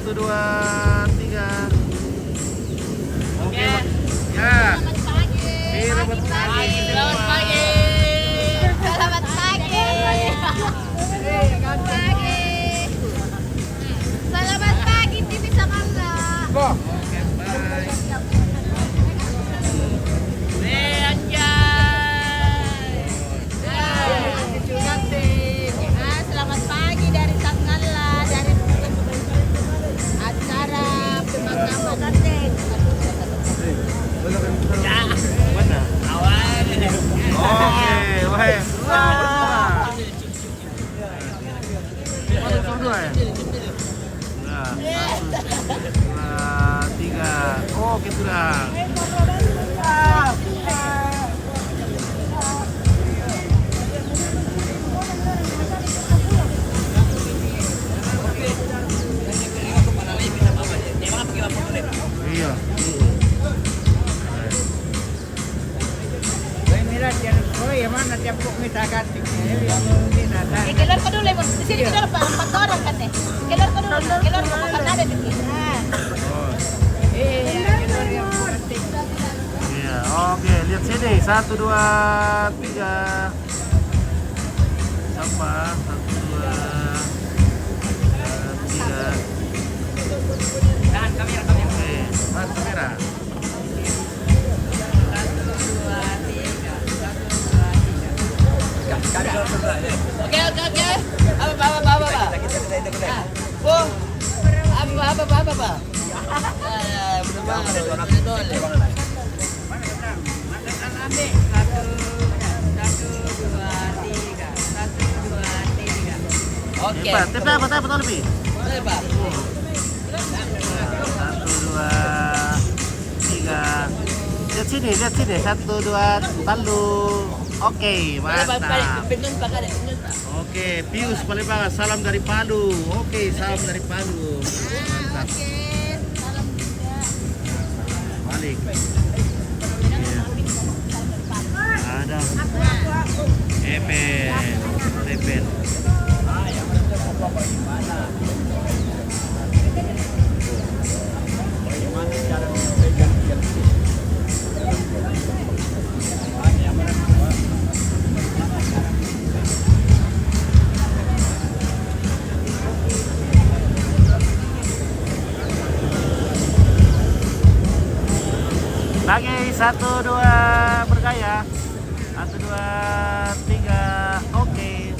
Satu, dua, tiga. Oke. Ya. Selamat pagi. Selamat pagi. Selamat pagi. Selamat pagi. Selamat pagi di Jakarta. Oke, bye. Selamat pagi dari Tangalla, dari acara pemakaman. Mana? Awal. Oke, wahai. Satu, dua ya. Nah, satu, dua, tiga. Oke, sudah. Iya. Keluar ko dulu, di sini keluar pa, 4 orang kan eh. Keluar ko dulu, keluar ko kan ada di sini. Iya, oke, lihat sini. Satu, dua, tiga. Sama. Satu, dua, tiga. Tahan kamera, kamera. Oke, tahan kamera. Oke. Apa? Oh, apa? Bener banget. Oke. Tepat lebih. Pak. Satu, dua, tiga. Lihat sini. Satu, dua, talu. Oke, mantap. Oke, Pius Palembang, salam dari Palu. Oke, salam dari Palu. Mantap. Balik. Iya. Ada Epen. Lagi, satu, dua, bergaya. Satu, dua, tiga. Oke.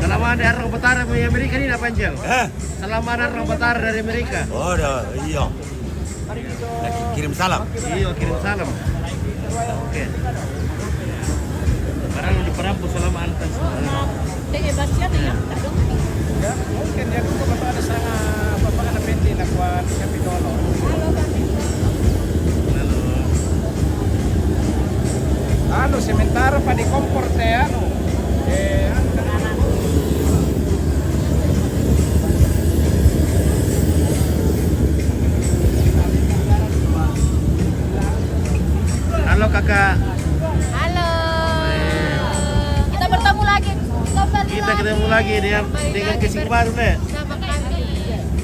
Selama ada orang Betara dari Amerika ini apa Angel? Selama ada orang Betara dari Amerika. Oh, iya. Lagi kirim salam. Iya, kirim salam. Oke. Barang di Perambu selama antar. Ya, mungkin ya kung ada sa papanapendi na kuwan Kapitolo. Ano, sementara pa di comporte, ano. Halo kakak. Halo. Kita bertemu lagi. Kita ketemu lagi dengan casing baru deh. Sama kami.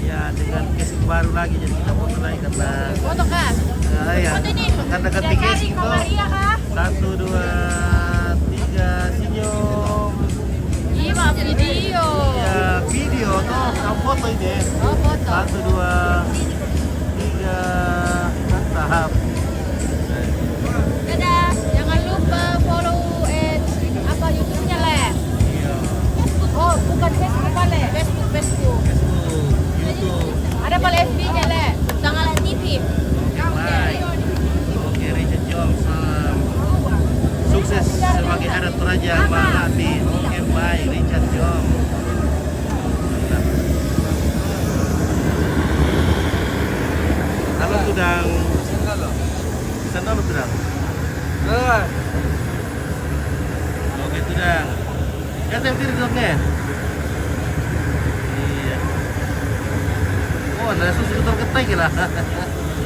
Ya, dengan casing baru lagi jadi kita foto lagi karena Foto kah? ya, Foto ini. karena ganti casing tuh. Maria kah? Satu, dua, tiga, senyum. Iya, video. Ya, video tuh, kamu foto ini. Oh, foto. Satu, dua, tiga, mantap. Dadah. Jangan lupa follow apa YouTube-nya, Le. Iya. Oh, bukan Facebook, Le. Facebook. YouTube. Ada pala FB-nya, Le. Tanggal TV. Oke, baik. Oke, Rachel Jong, salam. Sukses Kalau tudang sandal tudang. Oke tudang. Ya tapi tudangnya. Iya. Oh, ada susu ketul ketai gila.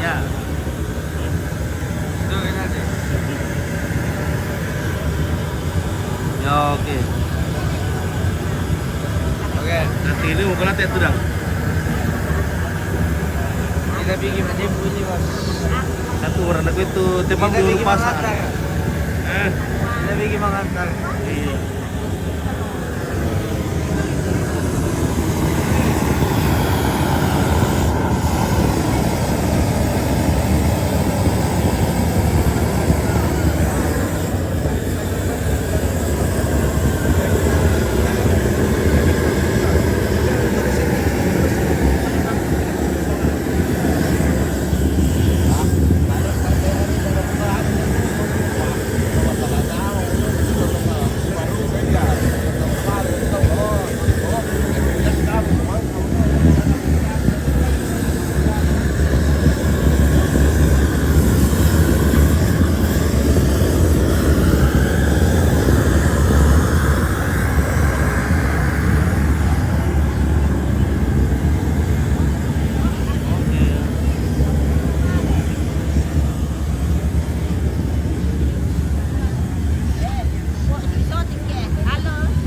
Ya. Ya oke. Oke. Nanti ini mau kelat ya tudang. Kita bikin aja bunyi mas. Satu orang aku itu tembak Kita dulu bikin pasar. mengantar. Kita bikin mengantar. Iya.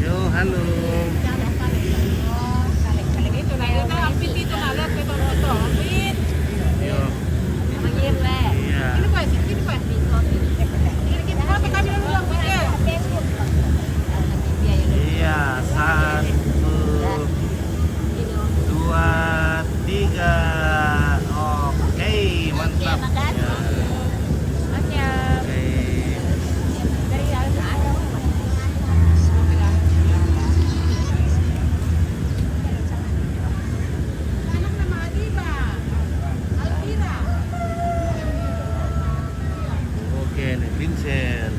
Yo, halo. Yo. Iya. Iya, 1, 2, 3. Oke, mantap. Ya. Oke. Oke, nih Vincent.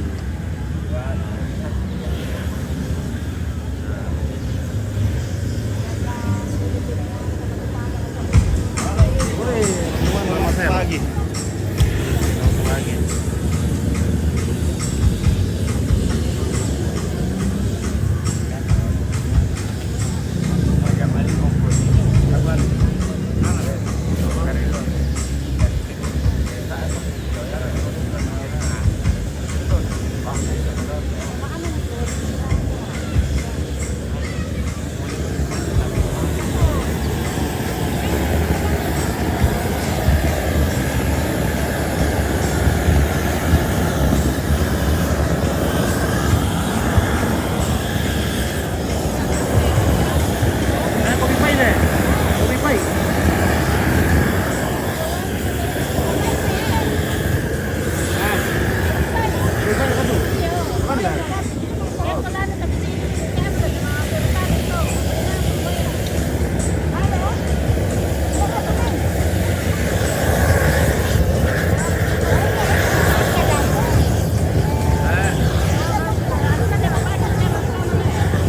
Selamat pagi. Selamat pagi. Kopi pai deh. Kopi pai.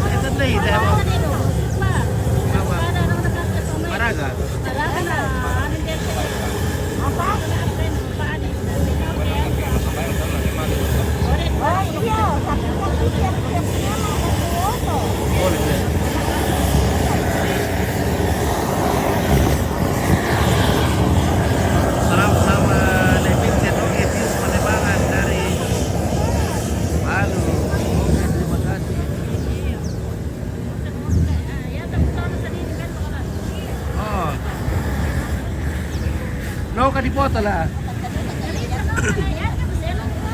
Itu deh, Maraga. Boleh deh. Salam sama David Setoke Pius Panembahan dari Palu. Oke, terima kasih. Oh. No ka dipoto lah.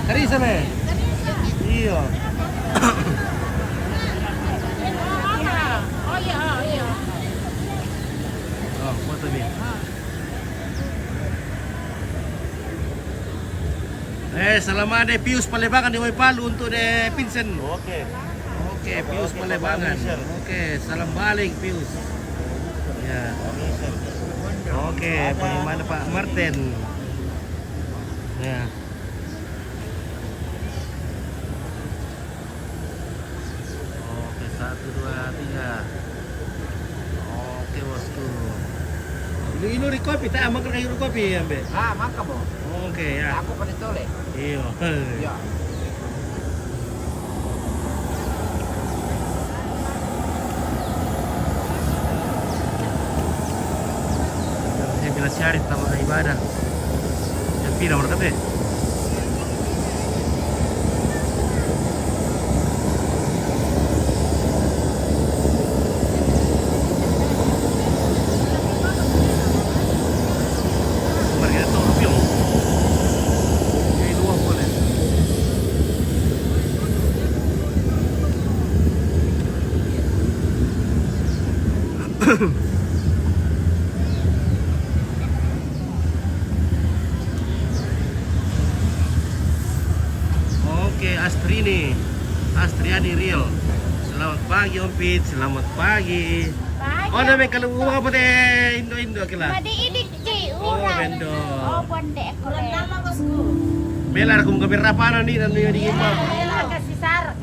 Karisa me. Iyo. Oh, foto dia. Selamat de Pius Palembangan di Palu untuk de Vincent. Oke. Oke, Pius Palembangan. Oke, salam balik Pius. Ya. Oke, bagaimana Pak Martin? Ya. Oke, 1, 2, 3. Oke, bosku. Ilo di kopi, tak makan kayu kopi ya, Be. Ah, maka mo. Oke ya. Ako pa dito le. Iya. Ya. Saya bilang syarif sama ibadah. Yang pindah mereka deh. Marga itu rupiah. Ini luar boleh. Oke, Astriani Real. Selamat pagi Om Pit, selamat pagi. Oh, namanya kalau uang apa deh Indo kila. Madi idik ci, Oh, urang. bendo. Oh, bonde ko. Nama bosku. Belar kung kamera pa nih dan yung dingin mo. Ayolah kasih sarak.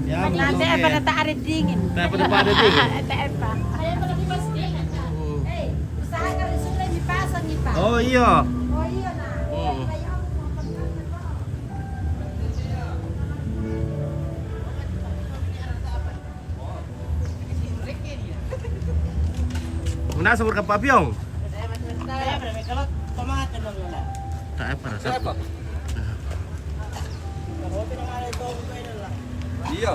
Ya, Nanti apa nata arit dingin. Dapat pada ding. Ate apa? Ayo pala di mas dingin. Eh, usaha ka rin sulit ni pasan ni pa. Oh iya. Oh iya na. Hmm. Muna sa ka papyong. Tak apa rasa. Iya.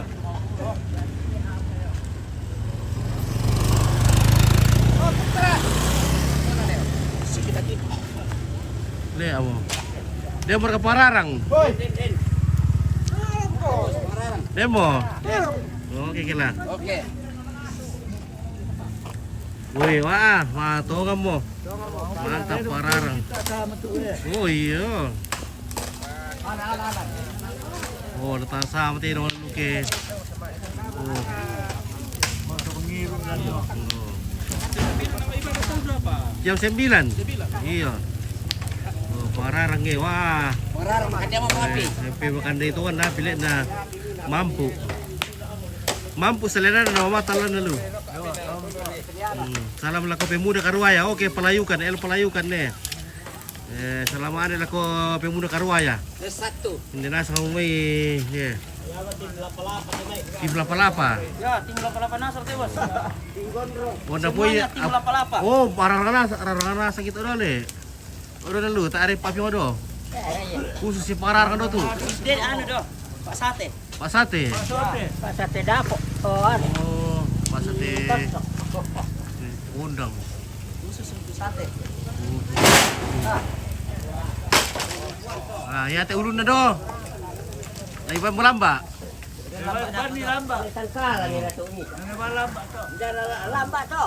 Le amo. Dia mereka pararang. Demo. Oke kila. Okay. Wih, wah, matongan mo. Mantap pararang. Oh iya. Oh, datang sama tayo ng luke. Oh. Jam 9. Iya. Oh, pararang eh, wah. Pararang makan dia mau kopi. Sampai makan itu kan dah pilih na mampu. Mampu selera na matalan na lu. Salam lako pemuda Karuaya. Oke, pelayukan, pelayukan nih. Salamat lako pemuda Karuaya. Satu. Hindi nasa umay. Yeah. Tim Lapa-Lapa. Ya, tim Lapa-Lapa Nasr teh, Bos. Wanda po Semuanya tim Lapa-Lapa. Oh, parang sakit udah le. Udah lu, tak ada papi mo do. Khusus si parar kan do tuh. Dia anu doh, Pak Sate. Pak Sate. Pak Sate dapo. Oh, Oh, Pak Sate. Undang. khusus untuk sate. Ah, ya teh ulun na do. Lagi pa mulamba. Ban di lamba. Sangkala ni ratu ni. Memang lamba to. Jangan lamba to.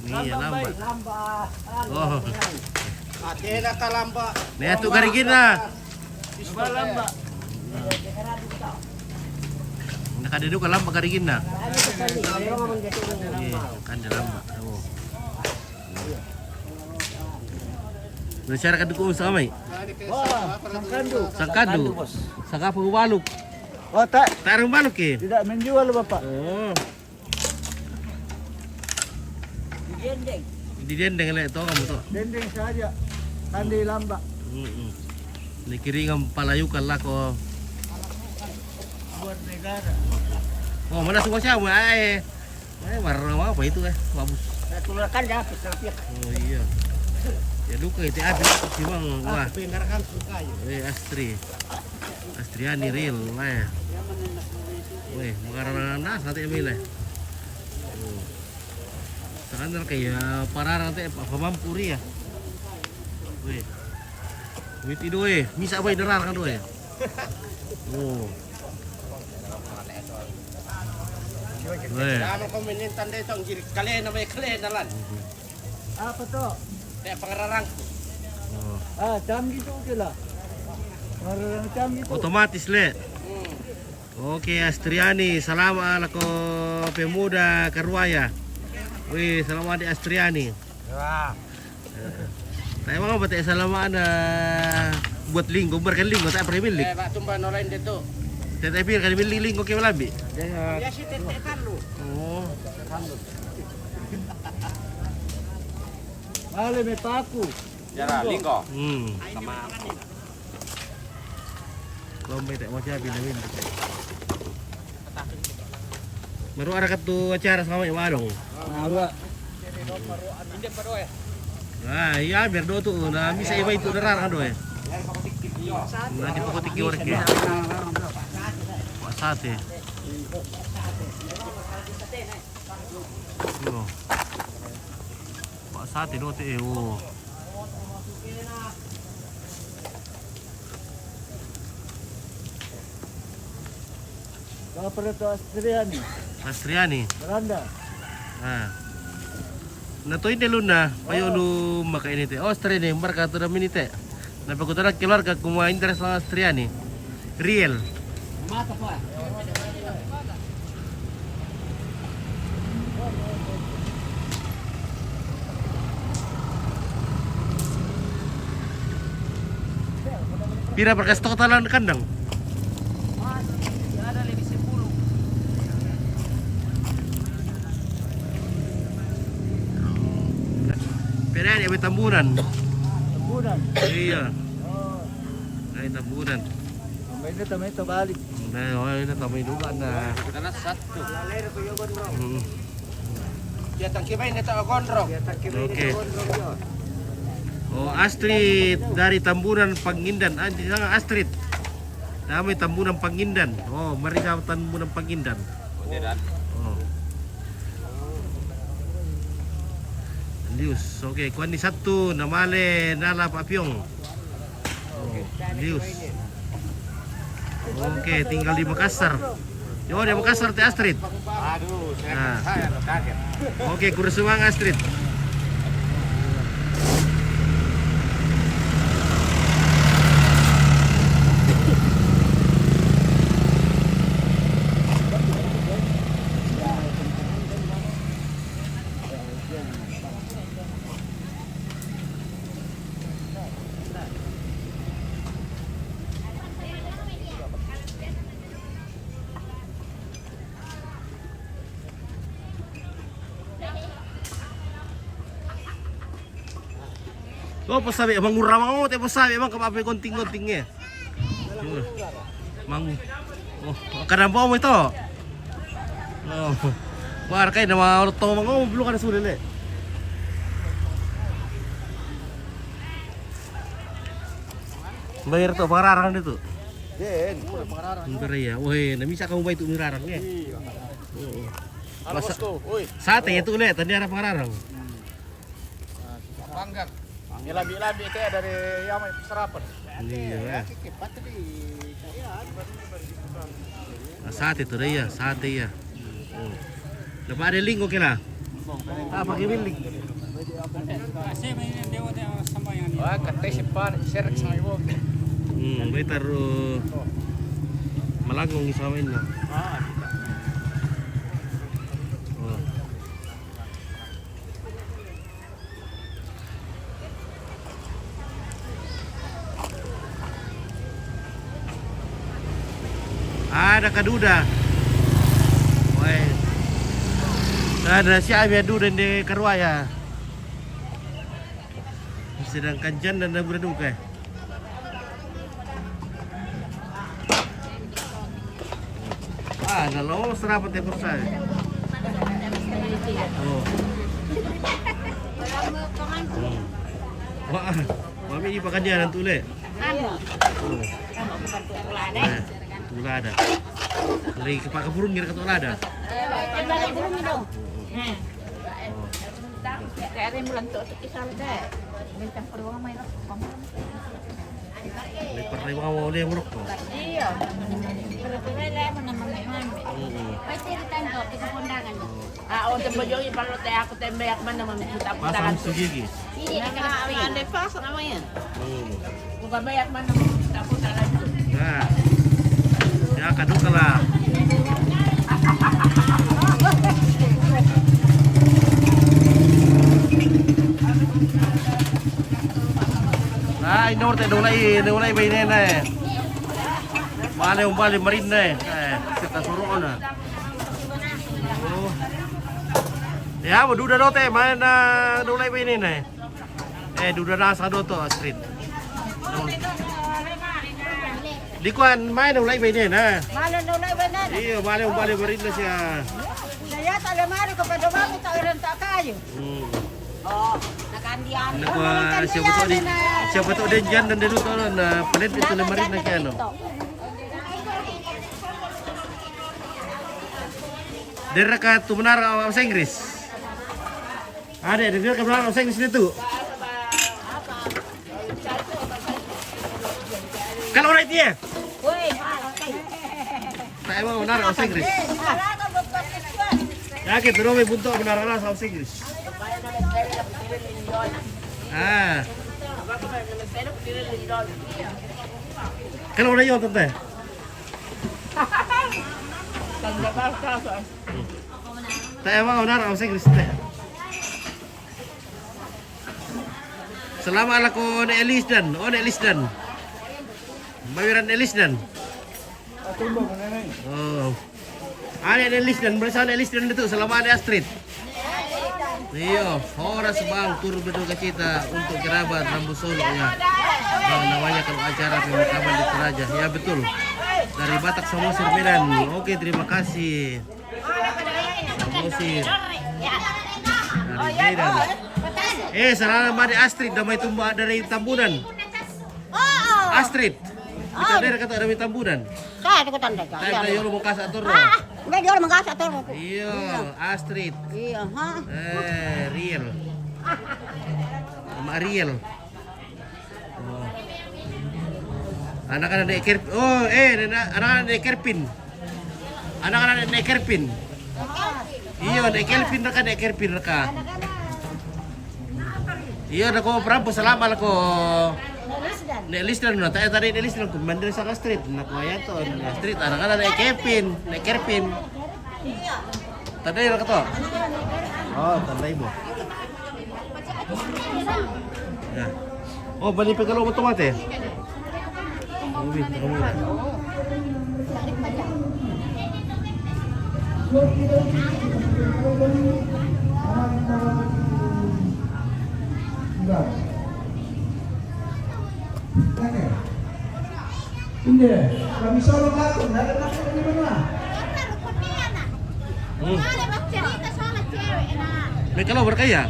Iya, lamba. Lamba. Oh. Ate na kalamba. Nih tuh garigin na. Memang lamba. Nakaduduk ka lamba garigin na. Iya, kan di lamba. Oh. Bersyarat ka duko sa kamay. Sangkado. Sangka pagbalok. Oh, tak. Tarong balok eh. Tidak menjual, Bapak. Oh. Gendeng. Di dendeng le to kamu to. Dendeng saja. Tandi lamba. Dikiringan palayukan lah ko. Buat negara. Oh, mana semua siapa? Warna apa itu bagus. Saya tularkan dah pisau-pisau. Oh iya. Ya duka itu habis si bang. Wah. Pengarkan suka ya. Astriani Real lah ya. Weh, makarang nas nanti ambil lah. Sekarang kayak pararang teh pamampuri ya. Weh. Wih itu misa apa derar kan doe. Oh. Weh. Ano ko minintan dito ang girik kalen na may kalen nalan. Apa to? Kaya pangararang. Oh. Jam gitu oke lah. Marang jam gitu. Otomatis le. Oke, Astriani, salamat ako pemuda Karuaya. Wih, salamat di Astriani. Wah. Tayo mga batay salamat na buat linggo, berkan linggo tayo pare milik. Pak tumba nolain dito. Tayo pir kan milik linggo kay malabi. Ya si tete Carlo. Oh. Bale may paku. Jara, linggo. Sama. Lomba tak macam binawin. Baru ada katu acara sama yang warung. Maru. Ah, iya biar do tuh. Nah, bisa iba itu derang ado ya. Nah, di pokok tinggi orang ya. Pak sate. Oh. Pak sate do teh. Oh. Apa itu Astriani? Astriani. Beranda. Ah. Na to ini luna, payo lu maka ini teh. Oh, Astriani, marka to na minite. Na pagkutara keluarga kuma interes lang Astriani. Real. Mata pa. Pira berkas totalan kandang. Ada lebih 10. Pira ni may tambunan. Bulan. Iya, Oh, ay tambunan. may ito balik. Nah, oh, ini tamay duga na. Karena satu. Lalero ko yung gondro. Dia tangkibay nito ako kontrol. Oke. Oh, Astrid dari Tambunan Pangindan. Ah, di sana Astrid. Namanya Tambunan Pangindan. Oh, mari sa Tambunan Pangindan. Oh. Lius. Oke, kuan ni satu namale nala papyong. Oh, Lius. Oke, tinggal di Makassar. Yo, di Makassar teh Astrid. Aduh, Nah. saya kaget. Oke, kursuang Astrid. Oh, pasabi, emang murah mau, tapi pasabi emang kapape konting-kontingnya. Mang, oh, kadang mau itu. Oh, war kayak nama orang tua mau belum ada sudah le. Bayar tuh pengarang itu. Den, pengarang. Bentar ya, woi, nah bisa kamu bayar itu pengarangnya. Oh, Halo bosku, woi. sate itu le, tadi ada pengarang. Panggang. Yang labi-labi itu dari yang serapan. Iya. Nah, sate itu ya, sate ya. Oh. Dapat ada link oke lah. Ah, pakai link. Wah, katanya simpan, share sama ibu. May taruh malangong sama ini. Oh. Ada kaduda. Woi. Ada si Abi Duda di Karwaya. Sedangkan Jan dan Nabu Duka. Ah, nalo serapat ya kursa. Oh. Wah, mami di pekerjaan tule. Tula ada. Dari kepak keburung ngira ke tula ada. Kaya bulan to isal deh. Bintang peruang main Lepas dari mau dia muruk. Iya. Pero mo naman ngayon. Ay, tiritan ko, ito kondangan. Ah, o tembo yung ipalo tayo ako tembeyak man naman Pasang puta-puta. sugigi. Hindi na ka ande pa sa naman yan. Kung babayak man naman puta-puta lang. Nah, ya kaduka lah. Nah, ini orte dulai bayi na eh. Male umbali marin na eh. Kita suruh na. Oh. Ya, duda dote main na dulai bayi na eh. Duda nasa to Astrid. Di kuan main ulay ba din ha? Malan na ulay ba na? Iyo, bale barin na siya. Saya tak ada mari ko pa dumami ta iran ta kayo. Oh, nakandian. Siapa betul din dyan dan dito na palit ito na marin na kaya no. Dera ka tumanar sa Inggris. Ada, dera ka tumanar sa Inggris dito. Kalau right dia. Woi, Tak emang benar sa Inggris. Yakin pero may bunto benar na sa Inggris. Ah. Kalau udah yun tante. Tak emang benar sa Inggris teh. Selama ala ko na Elisdan, Elisdan. Bayaran Elisdan. Oh. Ada Elisdan, berasa Elisdan itu selama ada Astrid. Iya, oras bang tur berduka cita untuk kerabat Rambu Solo ya. Bang namanya kalau acara pemakaman di Toraja. Ya betul. Dari Batak Samosir Medan. Oke, terima kasih. Samosir. Dari Medan. Selamat Madi Astrid damai tumbak dari Tambunan. Astrid. Kita dari kata dari Tambunan. Saya aku tanda. Saya yo mau kasih atur. Enggak dia orang mengasa tuh. Iya, Astrid. Iya, ha. Real. Sama Ariel. Oh. Anak-anak Nek Kerpin. Oh, anak-anak Nek Kerpin. Anak-anak Nek Kerpin. Iya, Nek Kerpin reka Nek Kerpin reka. Iya, nako prabu selama nako. Nek Lisdan na tayo tadi Nek Lisdan kumandiri sa street. Nako ayan to, street anak-anak Nek Kerpin, Nek Kerpin. Tandai ra to. Oh, tandai mo. Ya. Oh, bali pa kalau otomate. Uwi, kamu. Hindi, kami solo ako. Nada na ako ni mana? May kalau berkaya.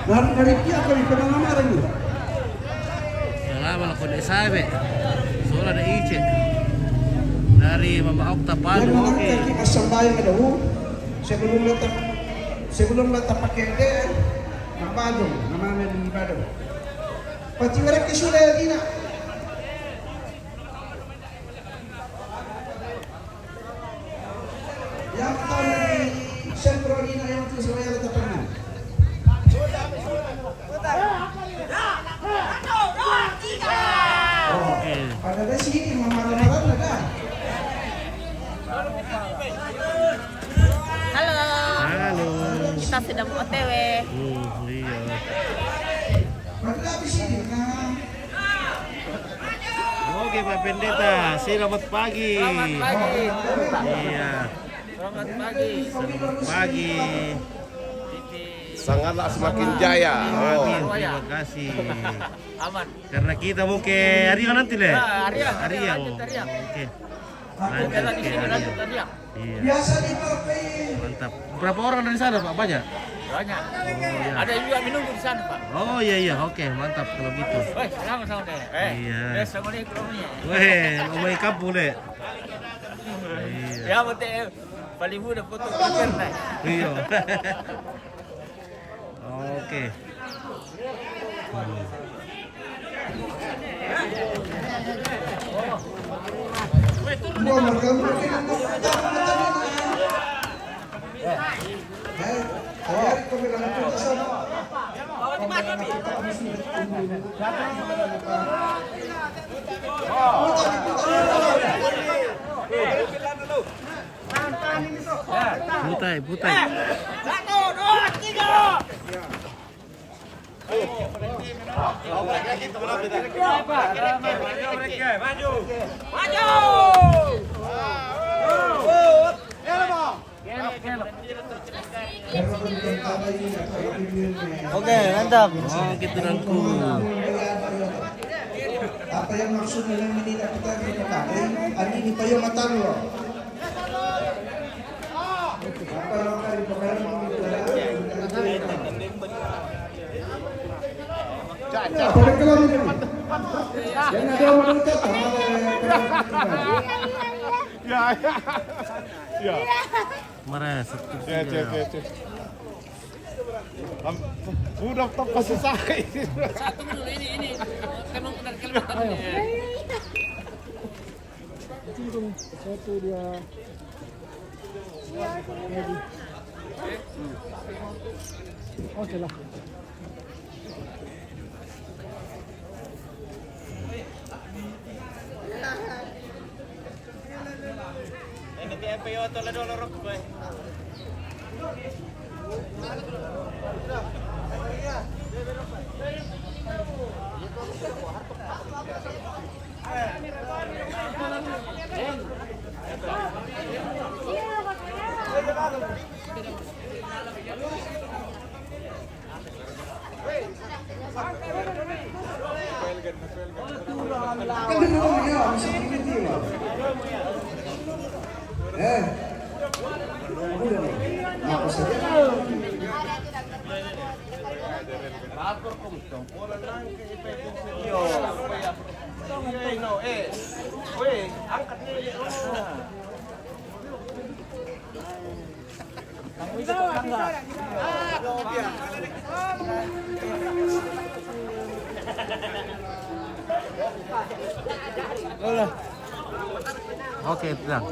Dari kia kami penangamaran ni. Salamat ako na sabi. Sola na iche. Dari Mama Okta Palo. Okay. Kasambayan na daw. Sebelum letak pakete ng bagong naman ng ibado. Pati wala kisula din na. Yang tahu di sentro ini yang tu saya letak pernah. Pada di sini marah-marah ada. Halo. Halo. Kita sedang OTW. Iya. Pada di sini kan. Oke Pak Pendeta, selamat pagi. Iya. Selamat pagi. Selamat pagi. Sangatlah semakin jaya. Amin, terima kasih. Aman. Karena kita mau ke Ariang nanti le. Ariang. Oke. Oke, di sini lanjut Ariang. Iya. Biasa dipakai. Mantap. Berapa orang dari sana Pak? Banyak? Banyak. iya. Ada juga menunggu di sana, Pak. Oh iya, oke, mantap kalau gitu. Woi, sama-sama deh. Iya. Assalamualaikum. Weh, omai kampung le. Iya. Ya, betul. Paling muda foto karena. Iya. Oke. Gua makan mungkin Ayari ko bilang punta sana. Putai. 1, 2, 3. Pero Oke, mantap. Oh, gitu nangku. Apa yang maksud dengan menina kita pakai? Ini pa yung mata mo. Apa lang kayo pakai Ya, balik ka lang din. Yan na daw manutot. Ya. Marah satu. Cek. Udah top kasih saya. Satu dulu ini. Kamu benar kalimatnya. Oke lah. Kan dito mo yun, ang sikipin mo. Ako sa Oke, tenang.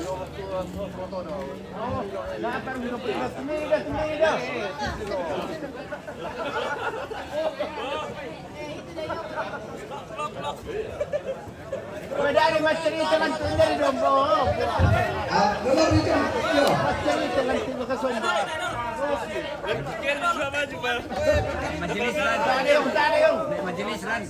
Dari mas cerita lang dari dong. Lola dito. Mas cerita lang sino ka somba. Majelis Ran. Tadi yung. Majelis Ran.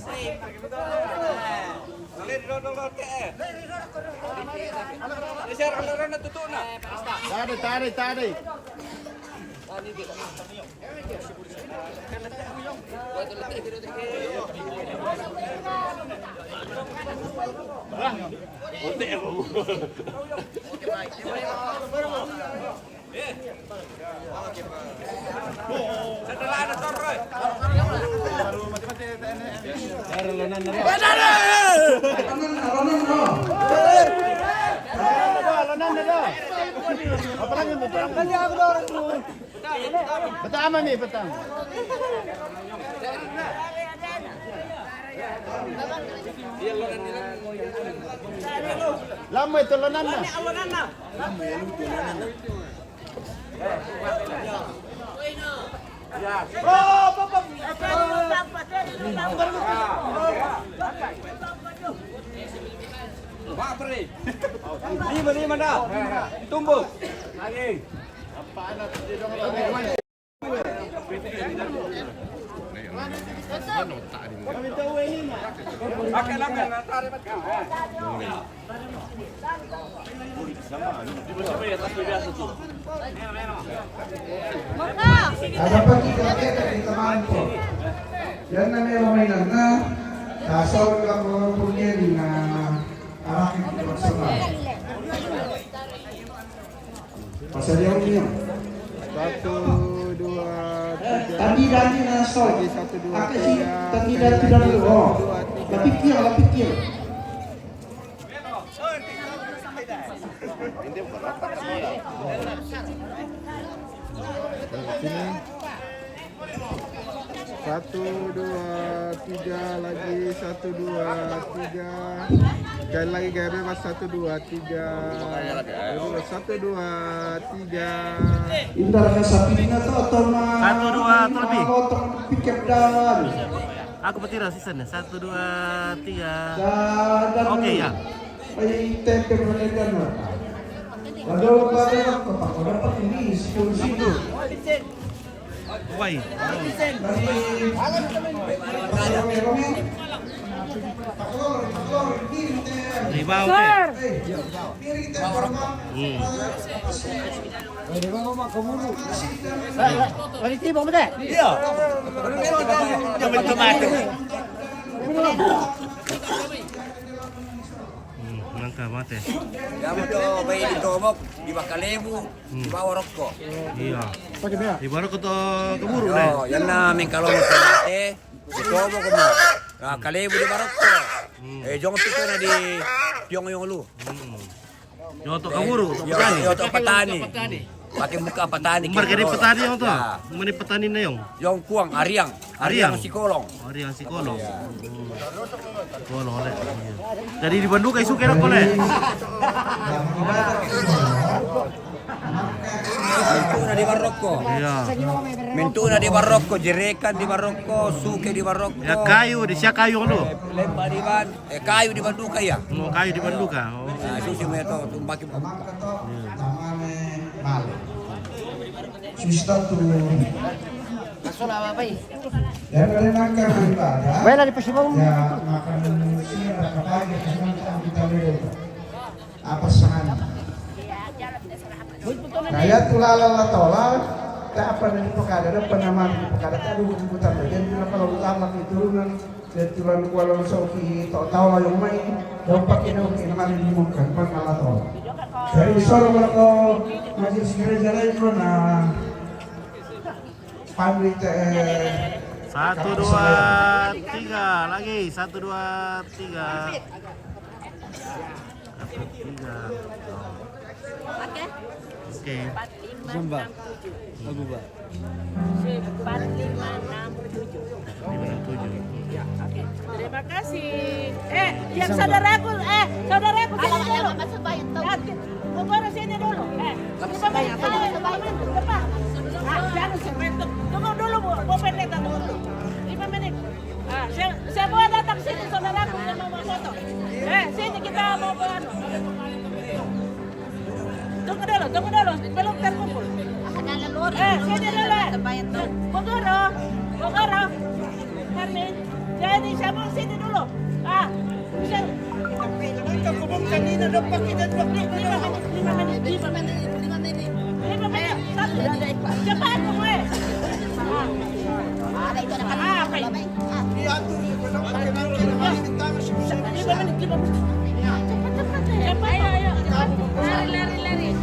Tadi. Betama nih, betang. Lama itu lonan na. Lima dah. Tumbuk. Lagi. Pakai lambat, tarik pakai. Ada pagi kakek dari temanku. Yan na may mainan na. Kasawag lang ko punya na arakin ko magsama. Pasal niyo. 1, 2, 3. Tadi dati na sol. Aku sih tadi dati dulu. Oh. Lapikir. Sini. 1, 2, 3 lagi 1, 2, 3. Sekali lagi gaya bebas 1, 2, 3. 1, 2, 3. Indra na sapi na to otomatis. 1, 2 atau lebih. Potong pikir dan. Aku petira sisanya 1, 2, 3. Dan. Oke ya. Ay tempe mereka na. Lalu bakit ako dapat ini solusi itu. Why? Dari Ribau teh. Sir! Lagi tiba mo deh. Iya. Jangan tomato. Nangka mate. Kamu tuh bayi di tomok di Bakalebu, di bawah rokok. Iya. Di baru ke keburu deh. Yo, yan na min kalong tomate, di tomok ko mo. Kalebu di barokko. Jong pito na di yung lu. Yo to keburu, to Yo, petani. yo to petani. Pakai muka petani. Umar gede petani yang to. Ya. Mani petani na yung. Yung kuang Ariang. Ariang. Si Kolong. Ari ang si Kolong. Kolong le. Dari di Bandung kay suke na ko le. Mintu na di barokko. Iya. Mintu na di barokko, jerekan di barokko, suke di barokko. Ya kayu di siya kayu lo. Lemba di ban, kayu di Bandung kaya. No kayu di Bandung ka. Oh. Nah, susi mo ito, tumbaki mo. Tamane male. Susta tu. Dan kalian akan beribadah. Wala di pasibong. Ya makan siang kapag kita lihat apa sahana. Kaya tulala la tola tak apa nanti pekada ada penamaan di pekada tak ada hutan dan bila kalau utama turunan dan turunan kuala soki tahu lah yang main dan pakai daun ini mana dimungkan pangkalan tola. Dari sore kalau majelis gereja lain mana pamit 1 2 3 lagi 1 2 3. 1 3. Oke. Zumba. Lagu Pak. 4567. Terima kasih. Yang saudaraku, saudaraku sini dulu. Bogor sini dulu. Depan. Jangan sebentar. Tunggu dulu Bu, mau pendek tunggu dulu. 5 menit. Semua datang sini saudaraku yang mau foto. Sini kita mau foto. Tunggu dulu, belum terkumpul. Sini dulu. Bogor. Kami. Jadi siapa sini dulu. Bisa. Kita kubung kanina dapat kita 5 menit. Satu. Cepat gue. Ada itu ada apa ini? Diatur. 5 menit. Cepat. Ayo. Lari.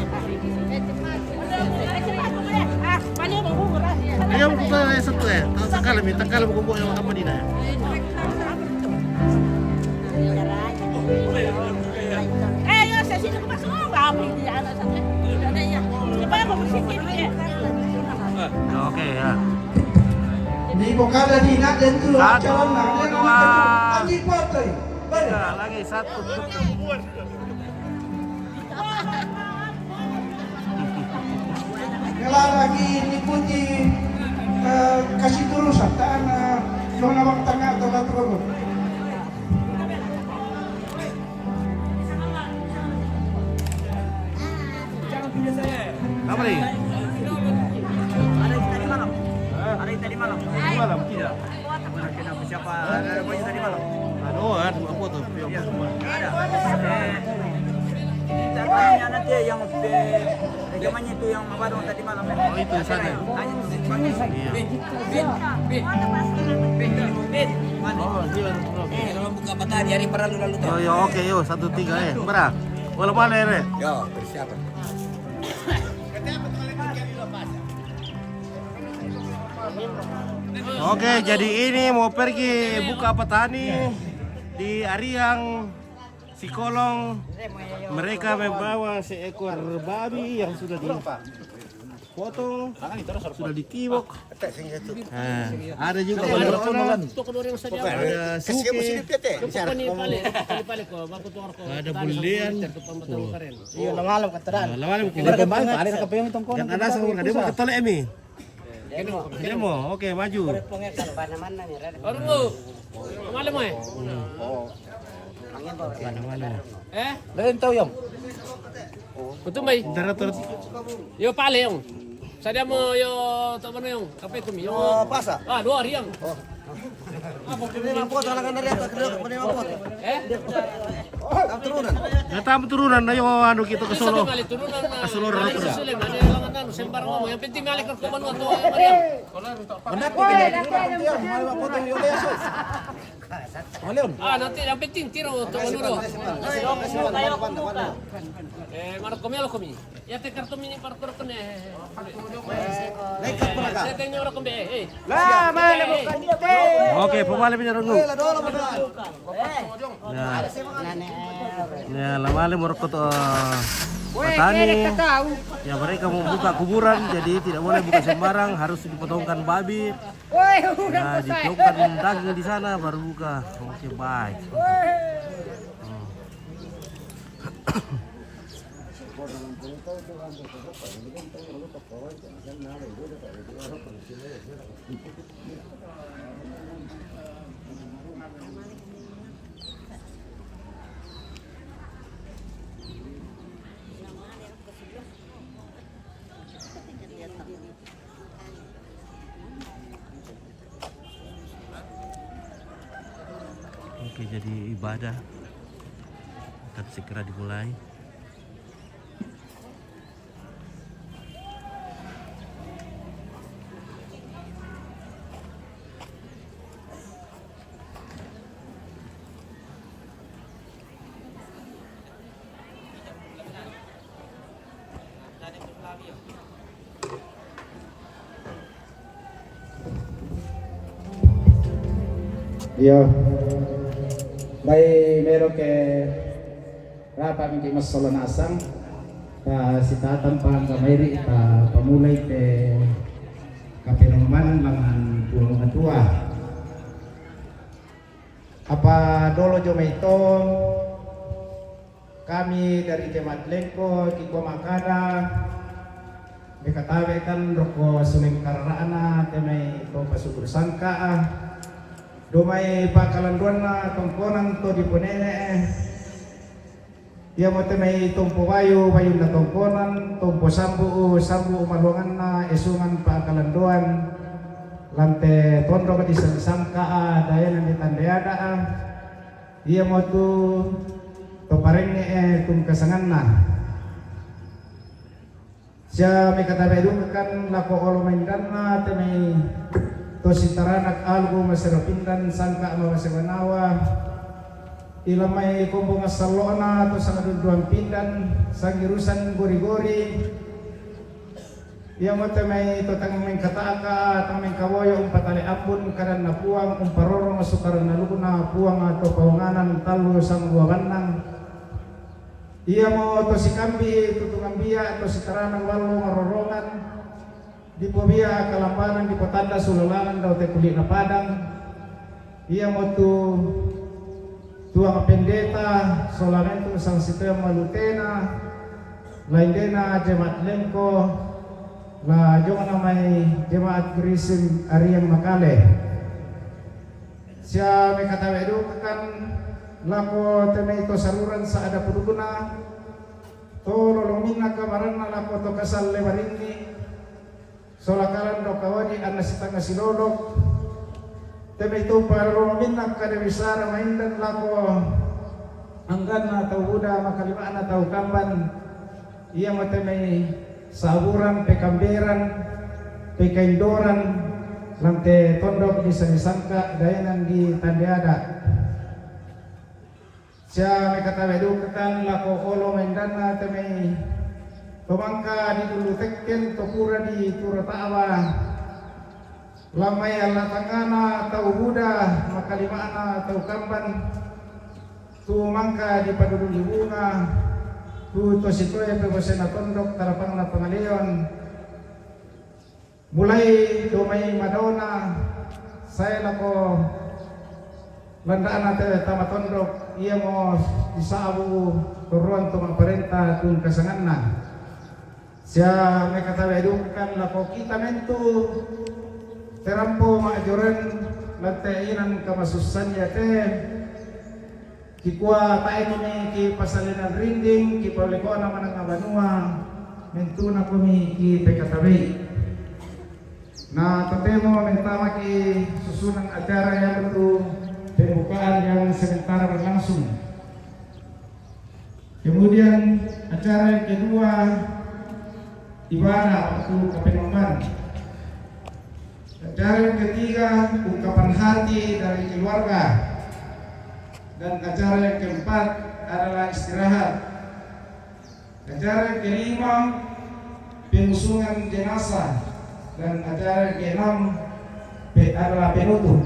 Ayo buka satu ya. Takal buku yang apa di sana. Ayo saya sini masuk apa ini anak saya. Ada ya. Coba mau bersihin ya. Oke ya. Di pekada di nak dan tu Satu, calon nak dan dua. anji partai. Tiga, lagi 1. Kalau lagi dipuji kasih turun sabtaan yung nawang tanga atau latrobot. Apa nih? Ada tadi malam. Malam tidak. Kenapa siapa? Ada baju tadi malam. Ada apa tuh? Ada nanti yang rekamannya itu yang baru tadi malam. Oh itu sana. Iya. Oh iya. Kalau buka petani hari lalu tuh. Yo oke yo 1 3 Berapa? Wala mana ya? Yo, persiapan. Oke, jadi ini mau pergi buka petani di Ariang, Sikolong. Mereka membawa seekor babi yang sudah dipotong, sudah dikibok. Ada juga balon, ada suke, ada bulian. Iya, lamalam kataran. Lawan dan ada sahur ada mau ketolak emi. Demo, oke maju. Mana? Lain tahu yang. Darat Yo pale yung. Sadia mo yo to ano yung kape kumi yung Pasa. 2 hari yang. Ini mampu talaga na rito. Ini mampu. Ang turunan. Tama turunan na yung ano kita ke Solo. Kali turunan na. Solo ro terus. Sulim ada lang ano sembarang mo. Yang penting malik ko man to Mariam. Benar ko kini. Mau potong yung leso. Malion. Nanti yang penting tiro to ano. Kayo kumuka. Marot kami lo kami. Ya te kartu mini parkour ko ne. Naik ka pala ka. Saya tengok orang kembe. La, mali mo kanite. Oke, pemali punya rengu. La dolo mo doon. Ya, lamali morokot petani. Ya mereka mau buka kuburan, jadi tidak boleh buka sembarang, harus dipotongkan babi. Ya, ditiupkan daging di sana baru buka. Oke, baik. Oke, jadi ibadah akan segera dimulai. Iya. May meron ke rapa minti mas solo nasang si tatang pang kamayri pamulay te kapinamanan langan pulong atua. Apa dolo jo ito kami dari Jemaat Lengko Kiko Makada Bekatawe kan roko suling karana temay to pasugur sangka domay pakalanduan na tongkonan to di punene dia mo temay tumpo bayo na tongkonan tumpo sambu umalungan na esungan pakalanduan lante tondo ka di sangka dayan ang ditandeada dia mo to parenge tum kasangan na siya may katabi kan lako olo maindan na temay to sintaranak algo masarapindan sangka mawasawanawa ilamay kumbo nga salona to sa kadudduang pindan sangirusan gori-gori iya mo may to tangming kataaka tangming kawoyo patali ambon karan na puang paroro nga sukaran na luna puang ato paunganan talo sang buwanang iya mo to si kambi tutungang biya to si taranang walo nga rorongan di pobia kalambanan di petanda sulalangan daw te kulit na padang iya mo tuang pendeta solamento sang sistema malutena laindena Jemaat Lengko la jonga na may Jemaat Grisim Ariang Makale siya may katawedo kan lako temay to saluran sa ada puduguna to lolongin na kamaran na lako to kasal lewarini solakalan do kawani anasita nga silolok teme ito para lumamin kada bisara maindan lako anggan na tau buda makalimaan na tau kamban iya mateme saburan pekamberan pekaindoran lante tondok di sangka dayanan di tandeada siya may katawedo kan lako olo maindan na teme tumangka di dulu tekken tokura di turatawa lamay alatangana tau buda makalimaana tau kamban tumangka di paduduli bunga tu tositoy pebosena tondok tarapang na pangaliyon mulai dumay madona saya lako landaan natin tama tondok iya mo isabu turuan tumang parenta tung kasangan na siya may katawedukan lako kita mentu terampo maajuran lantainan kamasusan yate kikwa tayo ni ki pasalinan rinding ki palikuan naman ang abanua mentu na kumi ki pekatawe Nah, tatemo mentamaki susunan acara yang itu pembukaan yang sementara berlangsung. Kemudian acara yang kedua ibadah atau kepenuhan. Acara yang ketiga ungkapan hati dari keluarga. Dan acara yang keempat adalah istirahat. Acara yang kelima pengusungan jenazah. Dan acara yang keenam adalah penutup.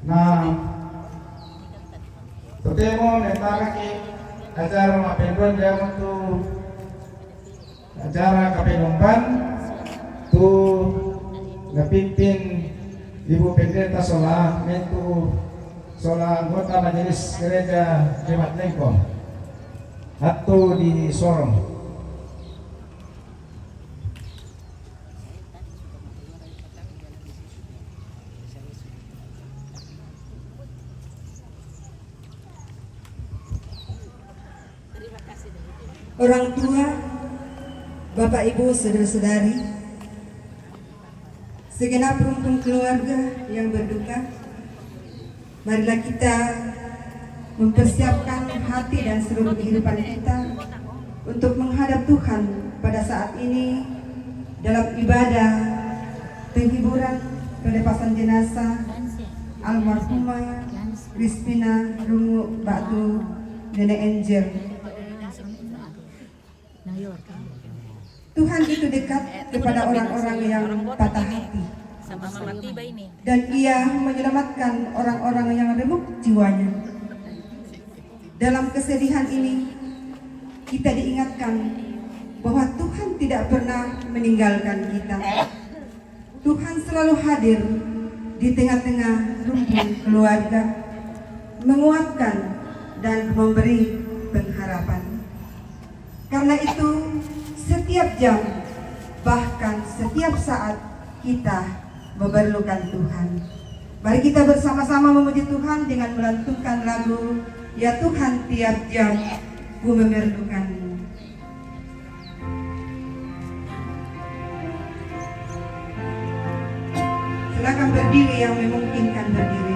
Nah, totemo mentamaki acara mapenduan dia untuk acara kapenumban tu napimpin Ibu Pendeta Sola mentu Sola anggota Majelis Gereja Jemaat Lengkong atau di Sorong. Orang tua, Bapak Ibu, saudara-saudari, segenap rumpun keluarga yang berduka, marilah kita mempersiapkan hati dan seluruh kehidupan kita untuk menghadap Tuhan pada saat ini dalam ibadah penghiburan pelepasan jenazah almarhumah Crispina Rungu Batu Nenek Angel. Tuhan itu dekat kepada orang-orang yang patah hati, dan Ia menyelamatkan orang-orang yang remuk jiwanya. Dalam kesedihan ini, kita diingatkan bahwa Tuhan tidak pernah meninggalkan kita. Tuhan selalu hadir di tengah-tengah rumpun keluarga, menguatkan dan memberi pengharapan. Karena itu, setiap jam, bahkan setiap saat kita memerlukan Tuhan. Mari kita bersama-sama memuji Tuhan dengan melantunkan lagu Ya Tuhan tiap jam ku memerlukanmu. Silakan berdiri yang memungkinkan berdiri.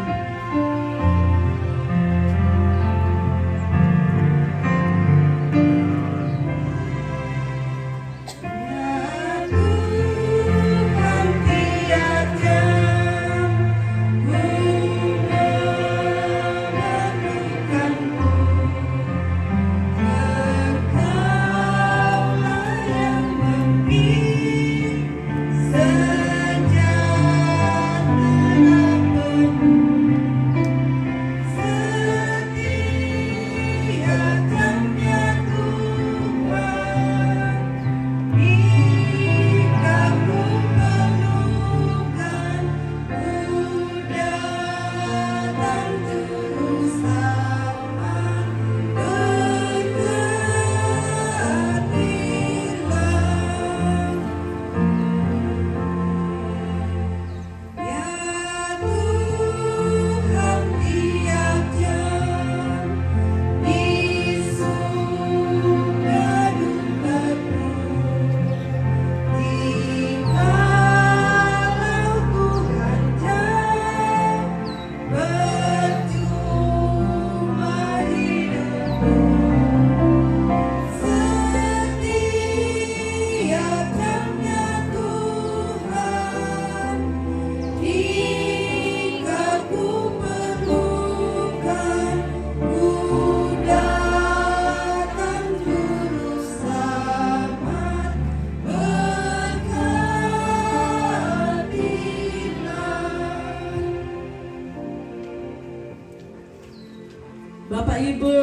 Bapak Ibu,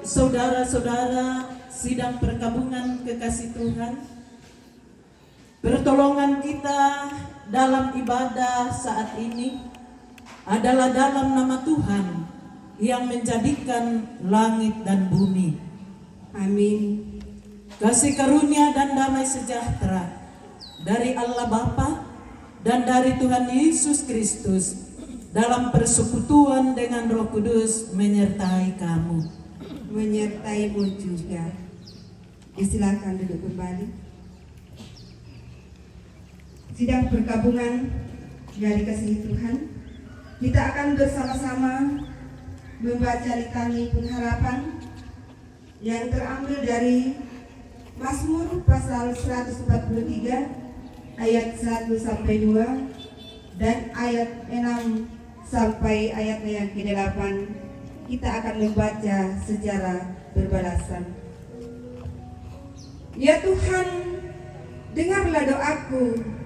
saudara-saudara sidang perkabungan kekasih Tuhan, pertolongan kita dalam ibadah saat ini adalah dalam nama Tuhan yang menjadikan langit dan bumi. Amin. Kasih karunia dan damai sejahtera dari Allah Bapa dan dari Tuhan Yesus Kristus dalam persekutuan dengan Roh Kudus menyertai kamu. Menyertaimu juga. Silakan duduk kembali. sidang pergabungan dari kasih Tuhan, kita akan bersama-sama membaca litani pengharapan yang terambil dari Mazmur pasal 143 ayat 1 sampai 2 dan ayat 6 sampai ayatnya yang ke-8. Kita akan membaca secara berbalasan. Ya Tuhan, dengarlah doaku,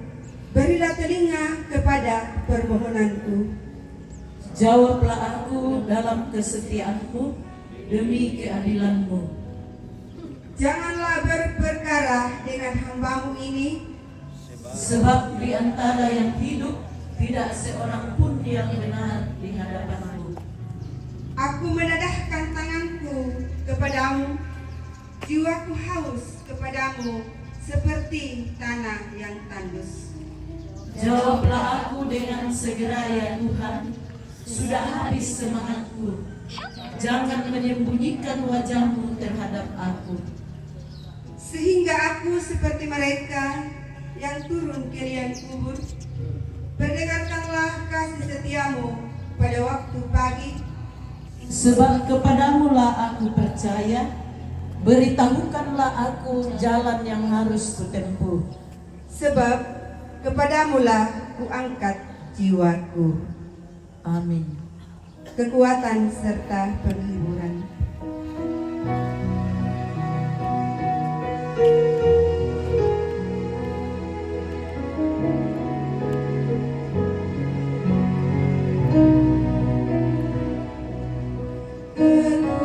berilah telinga kepada permohonanku. Jawablah aku dalam kesetiaanmu demi keadilanmu. Janganlah berperkara dengan hambamu ini, Sebab di antara yang hidup tidak seorang pun yang benar di hadapanmu. aku menadahkan tanganku kepadamu, jiwaku haus kepadamu seperti tanah yang tandus. Jawablah aku dengan segera ya Tuhan, sudah habis semangatku. Jangan menyembunyikan wajahmu terhadap aku. Sehingga aku seperti mereka yang turun ke liang kubur. Perdengarkanlah kasih setiamu pada waktu pagi. Sebab kepadamu lah aku percaya, beritahukanlah aku jalan yang harus kutempuh. Sebab kepadamulah kuangkat jiwaku. Amin. Kekuatan serta penghiburan. Kekuatan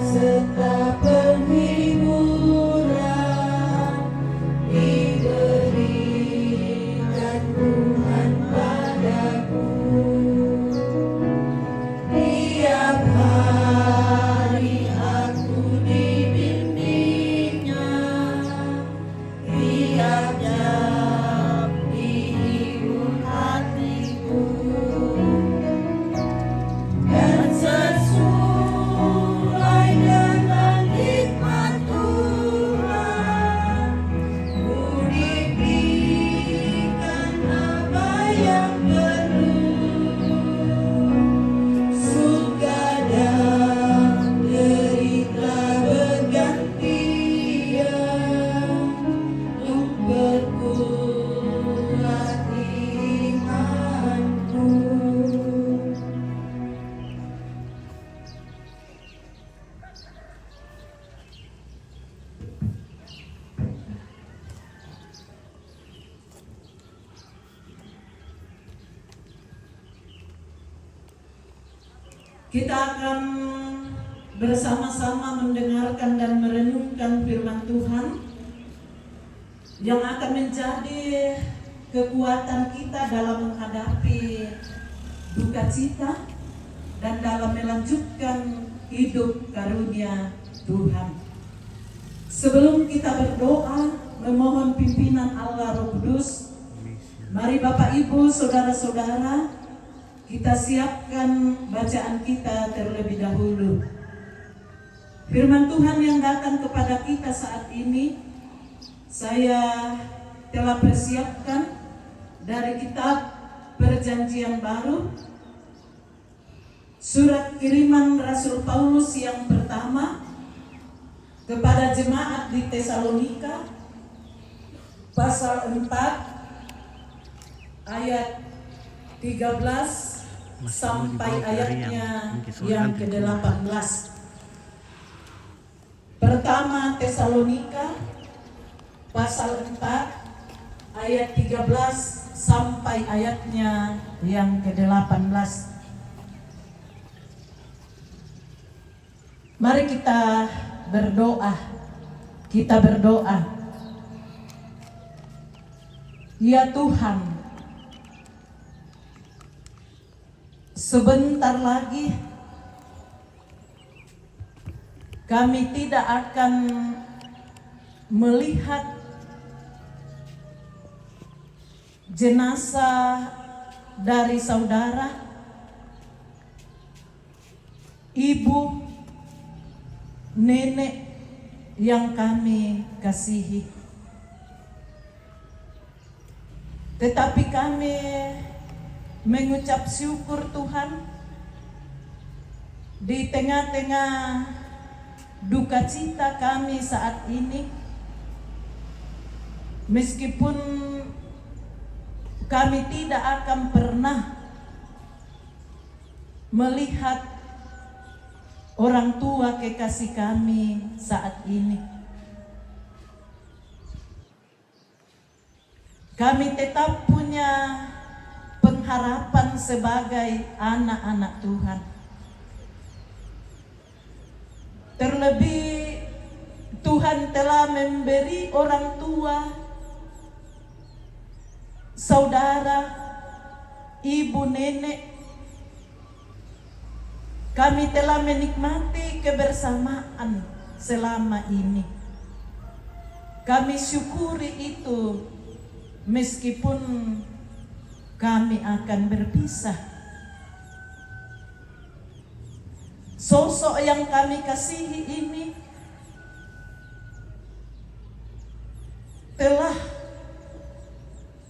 serta penghiburan diberikan Tuhan padaku. Tiap hari aku dibimbingnya, tiap jam dihibur hatiku. Dan sesuai dengan hikmat Tuhan, ku diberikan apa yang perlu. Suka dan derita bergantian memperkuat imanku. Kita akan bersama-sama mendengarkan dan merenungkan firman Tuhan yang akan menjadi kekuatan kita dalam menghadapi duka cita dan dalam melanjutkan hidup karunia Tuhan. Sebelum kita berdoa memohon pimpinan Allah Roh Kudus, mari Bapak Ibu, saudara-saudara, kita siapkan bacaan kita terlebih dahulu. Firman Tuhan yang datang kepada kita saat ini, saya telah persiapkan dari kitab Perjanjian Baru, surat kiriman Rasul Paulus yang pertama kepada jemaat di Tesalonika, pasal 4 ayat 13 sampai ayatnya yang ke-18. Pertama Tesalonika pasal 4 ayat 13 sampai ayatnya yang ke-18. Mari kita berdoa. Kita berdoa. Ya Tuhan, sebentar lagi kami tidak akan melihat jenazah dari saudara, ibu, nenek yang kami kasihi. Tetapi kami mengucap syukur Tuhan di tengah-tengah duka cita kami saat ini, meskipun kami tidak akan pernah melihat orang tua kekasih kami saat ini, kami tetap punya pengharapan sebagai anak-anak Tuhan. Terlebih Tuhan telah memberi orang tua, saudara, ibu, nenek. Kami telah menikmati kebersamaan selama ini. Kami syukuri itu meskipun kami akan berpisah. Sosok yang kami kasihi ini telah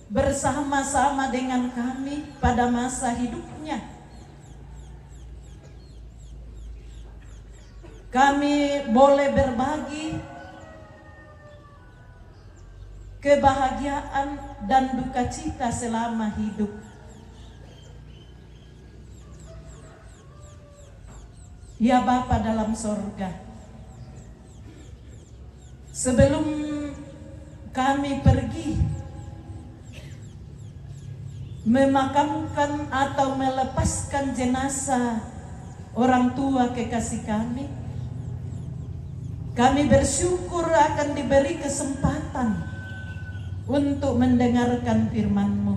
bersama-sama dengan kami pada masa hidupnya. Kami boleh berbagi kebahagiaan dan duka cita selama hidup. Ya Bapa dalam sorga, sebelum kami pergi memakamkan atau melepaskan jenazah orang tua kekasih kami bersyukur akan diberi kesempatan untuk mendengarkan firman-Mu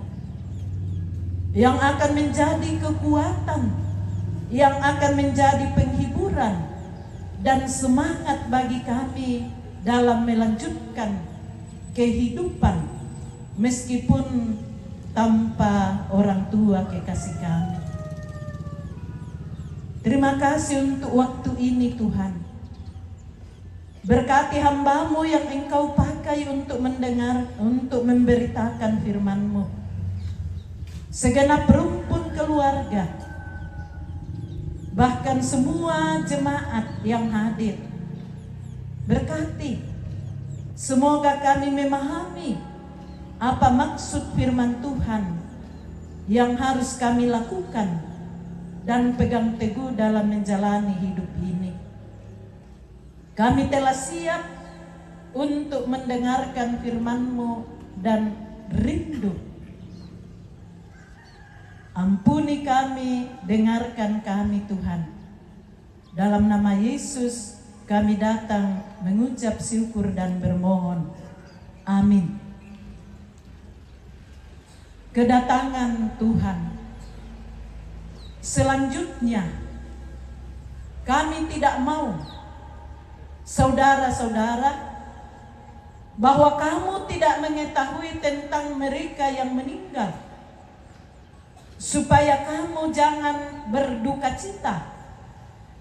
yang akan menjadi kekuatan, yang akan menjadi penghiburan dan semangat bagi kami dalam melanjutkan kehidupan meskipun tanpa orang tua kekasih kami. Terima kasih untuk waktu ini Tuhan. Berkati hamba-Mu yang Engkau pakai untuk mendengar, untuk memberitakan firman-Mu. Segenap rumpun keluarga, bahkan semua jemaat yang hadir, berkati. Semoga kami memahami apa maksud firman Tuhan yang harus kami lakukan dan pegang teguh dalam menjalani hidup ini. Kami telah siap untuk mendengarkan firman-Mu dan rindu. Ampuni kami, dengarkan kami Tuhan. Dalam nama Yesus kami datang mengucap syukur dan bermohon. Amin. Kedatangan Tuhan. Selanjutnya, kami tidak mau, saudara-saudara, bahwa kamu tidak mengetahui tentang mereka yang meninggal, supaya kamu jangan berduka cita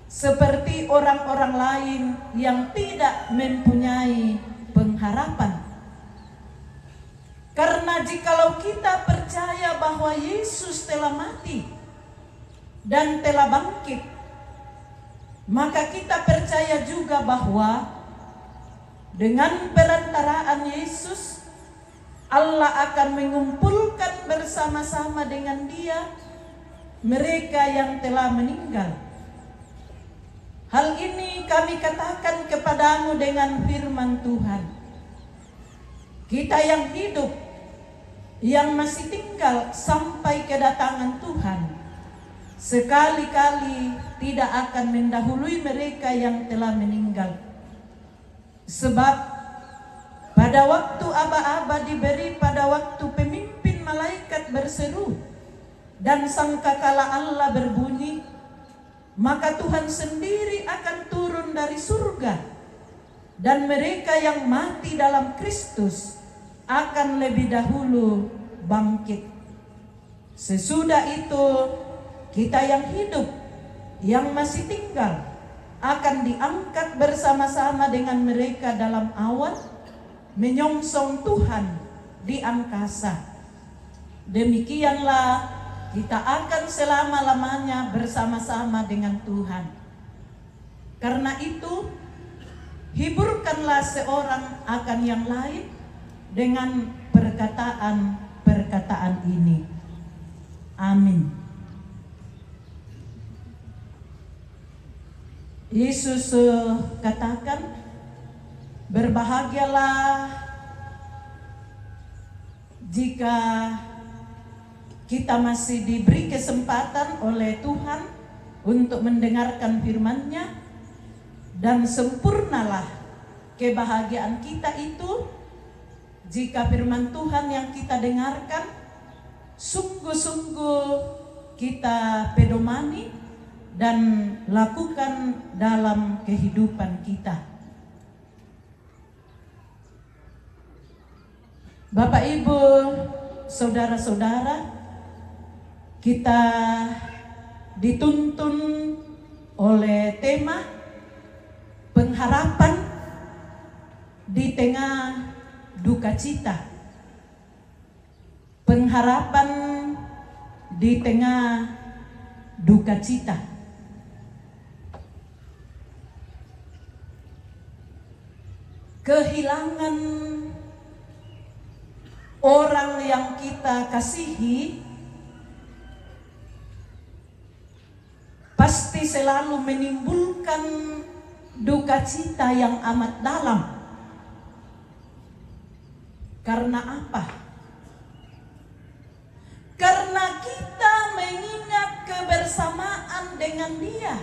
seperti orang-orang lain yang tidak mempunyai pengharapan. Karena jikalau kita percaya bahwa Yesus telah mati dan telah bangkit, maka kita percaya juga bahwa dengan perantaraan Yesus, Allah akan mengumpulkan bersama-sama dengan Dia mereka yang telah meninggal. Hal ini kami katakan kepadamu dengan firman Tuhan. Kita yang hidup, yang masih tinggal sampai kedatangan Tuhan, sekali-kali tidak akan mendahului mereka yang telah meninggal. Sebab pada waktu aba-aba diberi, pada waktu pemimpin malaikat berseru dan sangkakala Allah berbunyi, maka Tuhan sendiri akan turun dari surga, dan mereka yang mati dalam Kristus akan lebih dahulu bangkit. Sesudah itu kita yang hidup, yang masih tinggal, akan diangkat bersama-sama dengan mereka dalam awan, menyongsong Tuhan di angkasa. Demikianlah kita akan selama-lamanya bersama-sama dengan Tuhan. Karena itu, hiburkanlah seorang akan yang lain dengan perkataan-perkataan ini. Amin. Yesus katakan, berbahagialah jika kita masih diberi kesempatan oleh Tuhan untuk mendengarkan firman-Nya, dan sempurnalah kebahagiaan kita itu jika firman Tuhan yang kita dengarkan sungguh-sungguh kita pedomani dan lakukan dalam kehidupan kita. Bapak, Ibu, saudara-saudara, kita dituntun oleh tema pengharapan di tengah duka cita. Pengharapan di tengah duka cita. Kehilangan orang yang kita kasihi pasti selalu menimbulkan duka cita yang amat dalam. Karena apa? Karena kita mengingat kebersamaan dengan Dia.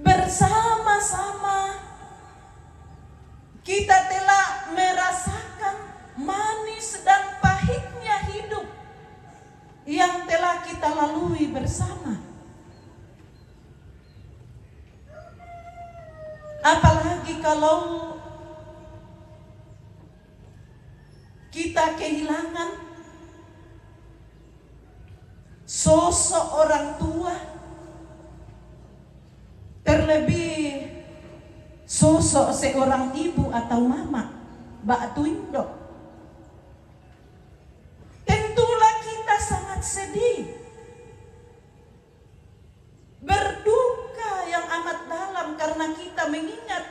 Bersama-sama kita telah merasakan manis dan pahitnya hidup yang telah kita lalui bersama. Apalagi kalau kita kehilangan sosok orang tua, terlebih sosok seorang ibu atau mama, Mbak Tuindo. Tentulah kita sangat sedih, berduka yang amat dalam karena kita mengingat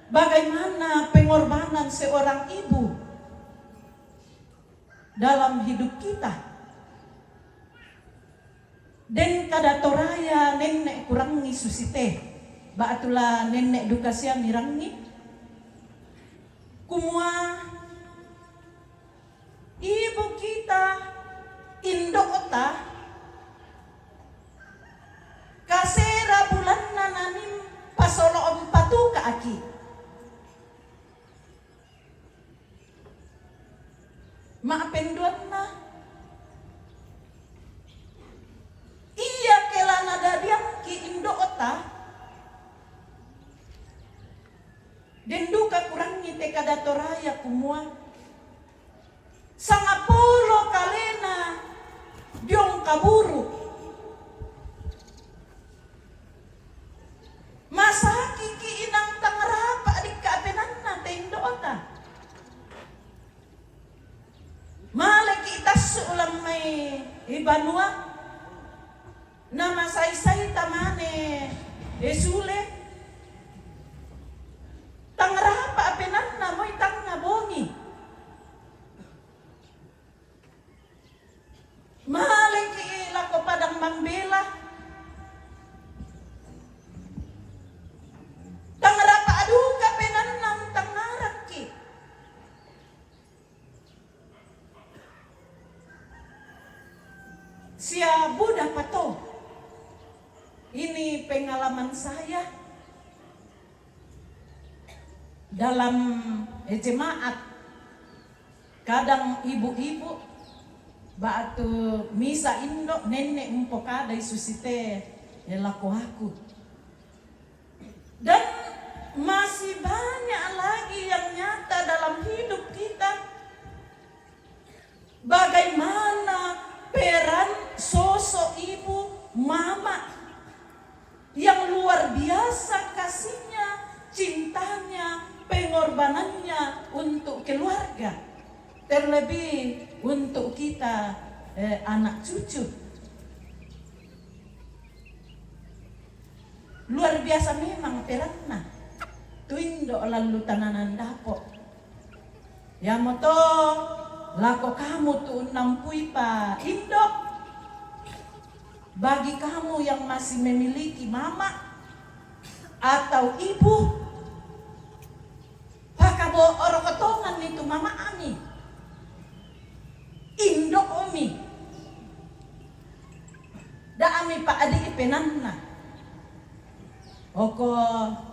bagaimana pengorbanan seorang ibu dalam hidup kita. Den kadatoraya nenek kurangi susite, baatulah nenek dukasia mirangi, kumua ibu kita indota kasera bulan nananim pasolo empatu ka aki. Maafin na iya kelana dadiang ki indota denduka kurangi teka datoraya kumua sangapulo kalena diong kaburu masaki ki inang tangrapa di kapenanna tendota malaki itasu ulam may ibanua nama say-say tamane esule tangrapa apenanna mo'y tangabongi malaki ilako padang mambela tangrapa aduka penannang tangaraki sia Buddha pato. Ini pengalaman saya dalam jemaat. Kadang ibu-ibu batu misa indo nenek umpokada isusite elako aku. Dan masih banyak lagi yang nyata dalam hidup kita. Bagaimana peran sosok ibu, mama yang luar biasa kasihnya, cintanya, pengorbanannya untuk keluarga. terlebih untuk kita anak cucu. Luar biasa memang peranna. Tuindo lalu tananan dapo. Ya moto lako kamu tuh nampui pa Indo. Bagi kamu yang masih memiliki mama atau ibu, pakabo oro ketongan itu mama ami. Indo omi. Da ami pa adik penanna. Oko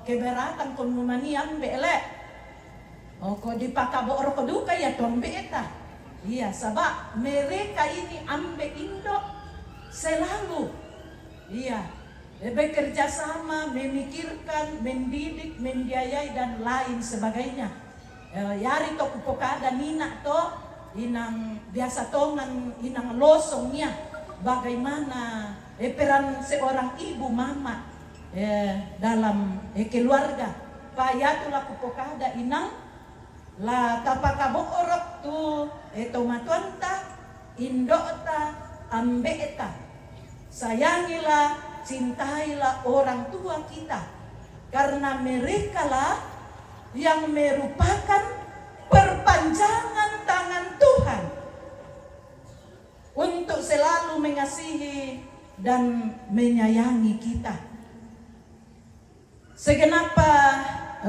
keberatan kon mumanian bele. Oko dipakabo oro keduka ya tombe eta. Iya, sabab mereka ini ambe Indo selalu. Iya, bekerja sama, memikirkan, mendidik, membiayai dan lain sebagainya. Yari to kupokada nina to inang biasa tongan inang losongnya. Bagaimana peran seorang ibu mama dalam keluarga. Payatulah kupokada inang la tapakabo orok tu tomatuanta indota ambeta. Sayangilah, cintailah orang tua kita, karena mereka lah yang merupakan perpanjangan tangan Tuhan untuk selalu mengasihi dan menyayangi kita. Segenapa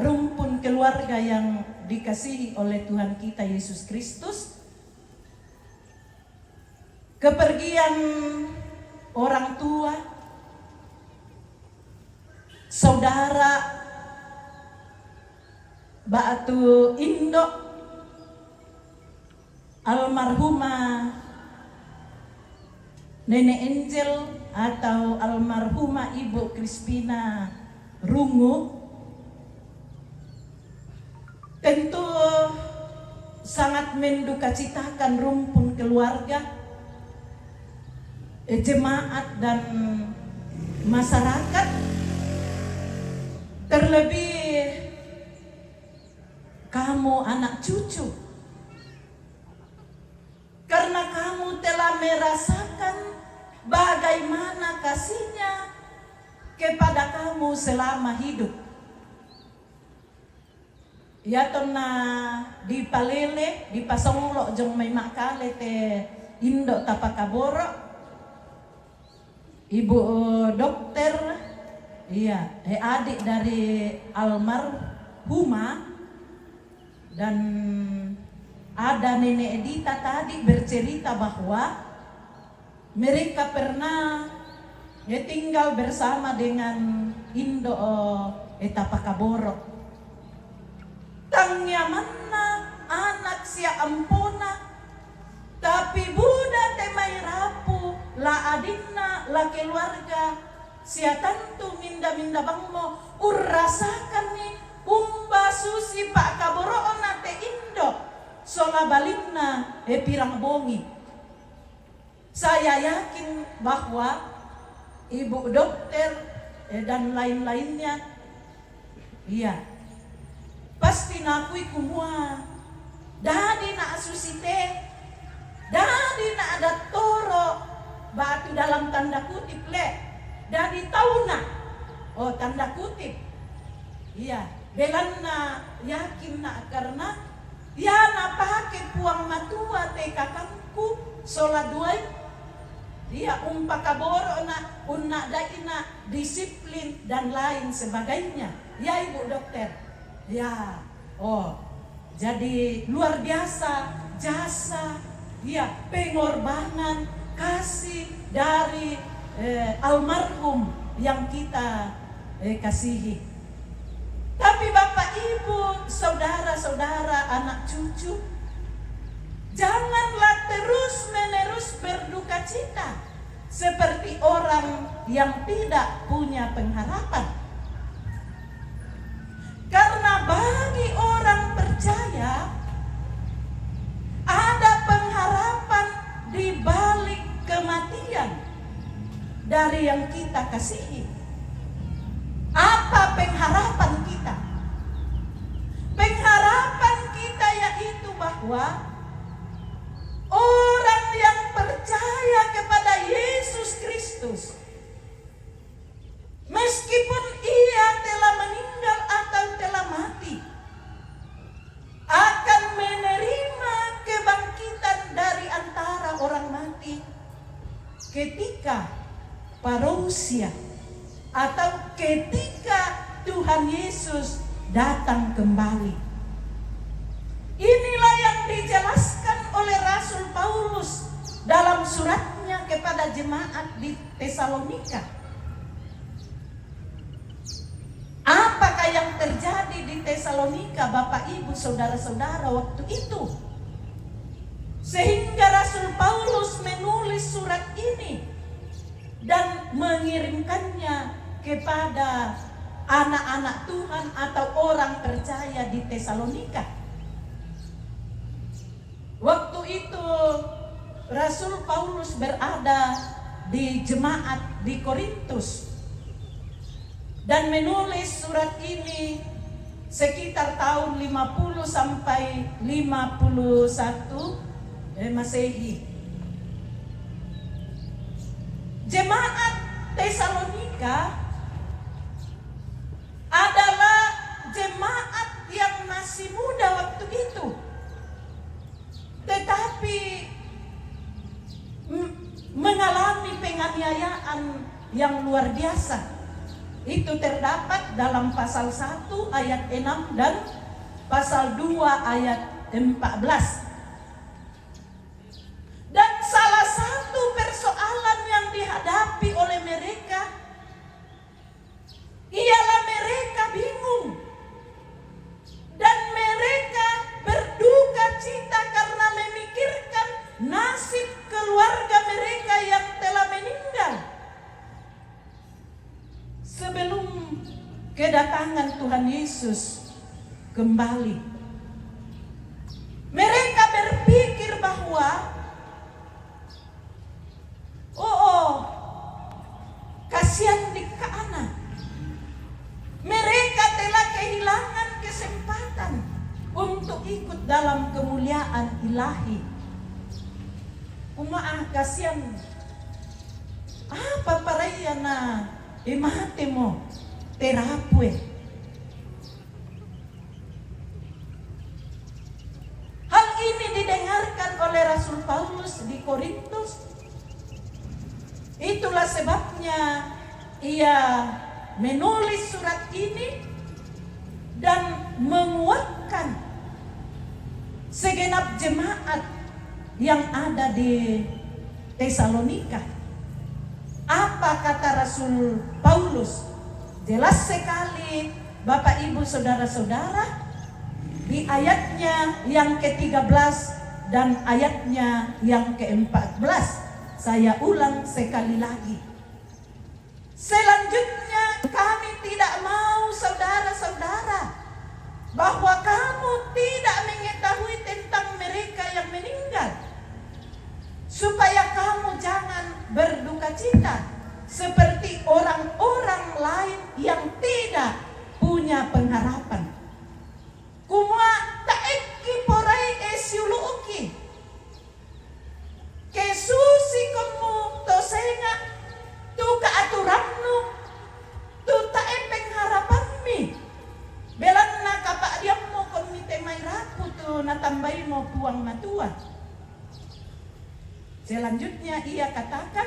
rumpun keluarga yang dikasihi oleh Tuhan kita Yesus Kristus, kepergian orang tua, saudara, Batu Indo, almarhumah Nenek Angel atau almarhumah Ibu Crispina Rungu, tentu sangat mendukacitakan rumpun keluarga, jemaat dan masyarakat, terlebih kamu anak cucu, karena kamu telah merasakan bagaimana kasihnya kepada kamu selama hidup. Ya tona di palele, di pasonglo jong may makale te Indo tapakaboro. Ibu dokter, iya, adik dari almarhumah, dan ada Nenek Edita tadi bercerita bahwa mereka pernah tinggal bersama dengan Indo tapakaboro. Tangnya mana anak sia ampona, tapi Buddha temai rapu la adinna la keluarga sia tantu minda bangmo urasakan nih umba susi pak kaboro te Indo sola balinna pirang bongi. Saya yakin bahwa ibu dokter dan lain-lainnya, iya, pasti nakui kumua dadi na asusite, dadi na ada toro batu dalam tanda kutip le, dadi tauna oh tanda kutip, iya, belan na yakin na karena ya na pake puang matua te kakangku sola duai, dia umpakaboro na unna daina disiplin dan lain sebagainya, ya ibu dokter. Ya, oh, jadi luar biasa jasa, ya, pengorbanan, kasih dari almarhum yang kita kasihi. Tapi Bapak Ibu, saudara-saudara, anak cucu, janganlah terus-menerus berduka cita seperti orang yang tidak punya pengharapan. Karena bagi orang percaya ada pengharapan di balik kematian dari yang kita kasihi. Apa pengharapan kita? Pengharapan kita yaitu bahwa percaya kepada Yesus Kristus, meskipun ia telah meninggal atau telah mati, akan menerima kebangkitan dari antara orang mati ketika parousia atau ketika Tuhan Yesus datang kembali. Inilah yang dijelaskan oleh Rasul Paulus dalam suratnya kepada jemaat di Tesalonika. Apakah yang terjadi di Tesalonika, Bapak Ibu Saudara-saudara, waktu itu? Sehingga Rasul Paulus menulis surat ini dan mengirimkannya kepada anak-anak Tuhan atau orang percaya di Tesalonika. Waktu itu Rasul Paulus berada di jemaat di Korintus dan menulis surat ini sekitar tahun 50 sampai 51 Masehi. Jemaat Tesalonika adalah jemaat yang masih muda waktu itu, tetapi mengalami penganiayaan yang luar biasa. Itu terdapat dalam pasal 1 ayat 6 dan pasal 2 ayat 14. Dan salah satu persoalan yang dihadapi oleh mereka ialah mereka bingung dan mereka berduka cita karena memikirkan nasib keluarga mereka yang telah meninggal sebelum kedatangan Tuhan Yesus kembali. Mereka berpikir bahwa kasihan di Kana, mereka telah kehilangan kesempatan untuk ikut dalam kemuliaan ilahi. Kasihan. Apa parayana ematemo terapue. Hal ini didengarkan oleh Rasul Paulus di Korintus. Itulah sebabnya ia menulis surat ini dan menguatkan segenap jemaat yang ada di Tesalonika. Apa kata Rasul Paulus? Jelas sekali Bapak Ibu Saudara-saudara di ayatnya yang ke-13 dan ayatnya yang ke-14. Saya ulang sekali lagi. Selanjutnya, kami tidak mau saudara-saudara bahwa kamu tidak mengetahui tentang mereka yang meninggal, supaya kamu jangan berduka cita seperti orang-orang lain yang tidak punya pengharapan. Kuma taeki porai esiuluki kesusi kamu tosenga tu keaturanmu tu tae pengharapanmi belanna kapak diammo komite mai rapu tu natambai mo puang matua. Selanjutnya ia katakan,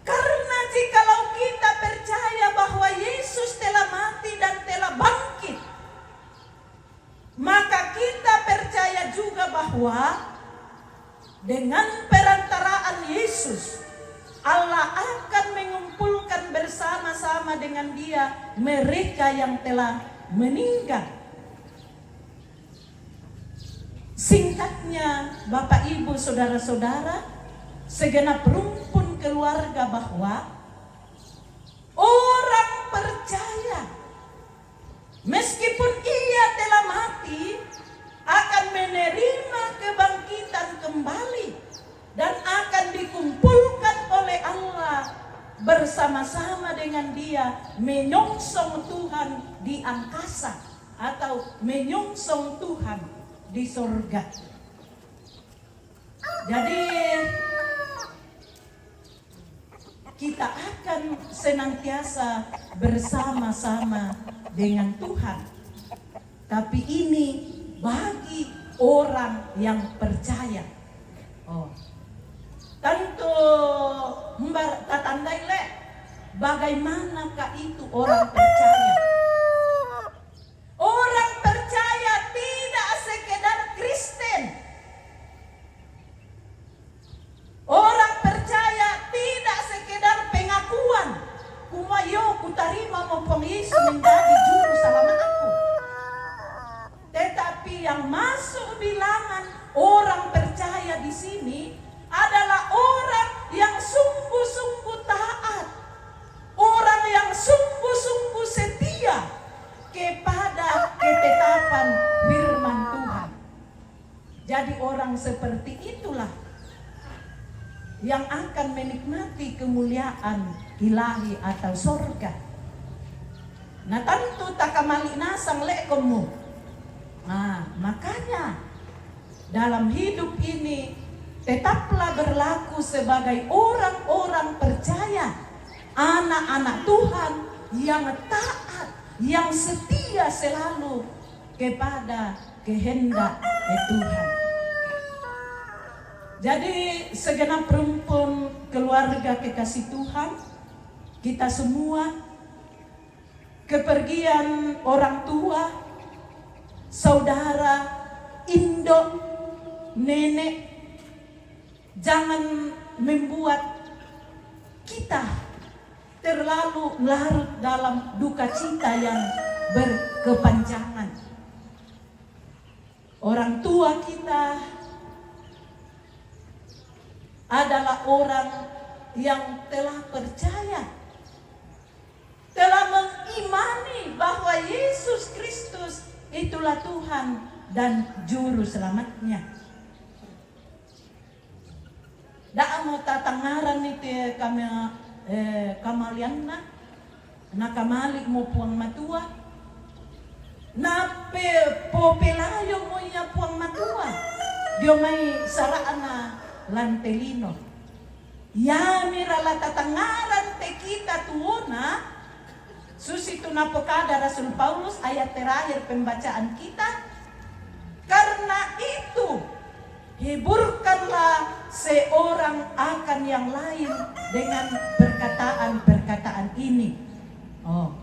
karena jikalau kita percaya bahwa Yesus telah mati dan telah bangkit, maka kita percaya juga bahwa dengan perantaraan Yesus, Allah akan mengumpulkan bersama-sama dengan Dia mereka yang telah meninggal. Singkatnya, Bapak Ibu Saudara-saudara, segenap rumpun keluarga, bahwa orang percaya meskipun ia telah mati akan menerima kebangkitan kembali dan akan dikumpulkan oleh Allah bersama-sama dengan Dia menyongsong Tuhan di angkasa atau menyongsong Tuhan di surga. Jadi kita akan senantiasa bersama-sama dengan Tuhan. Tapi ini bagi orang yang percaya. Oh, tentu Mbak tatandai le, bagaimanakah itu orang percaya? Orang percaya tidak sekedar Kristen. Orang percaya tidak sekedar pengakuan. Kumayo kutarima maupun Yesus menjadi juru selamat aku. Tetapi yang masuk bilangan orang percaya di sini adalah orang yang sungguh-sungguh taat. Orang yang sungguh-sungguh setia kepada ketetapan firman Tuhan. Jadi orang seperti itulah yang akan menikmati kemuliaan ilahi atau surga. Nah tentu tak kamali nasang lekomu. Nah makanya dalam hidup ini tetaplah berlaku sebagai orang-orang percaya, anak-anak Tuhan yang taat, yang setia selalu kepada kehendak Tuhan. Jadi segenap rumpun keluarga kekasih Tuhan, kita semua, kepergian orang tua, saudara, induk, nenek, jangan membuat kita terlalu larut dalam duka cita yang berkepanjangan. Orang tua kita adalah orang yang telah percaya, telah mengimani bahwa Yesus Kristus itulah Tuhan dan Juru Selamatnya. Dak mau tatangaran itu kami kamalian na kamali mo puang matua, na popelayo mo ya puang matua, dio may saraan na lantelino. Ya mirala tatangaran te kita tuona, susito na pokada Rasul Paulus ayat terakhir pembacaan kita. Karena itu hiburkanlah seorang akan yang lain dengan perkataan-perkataan ini. Oh,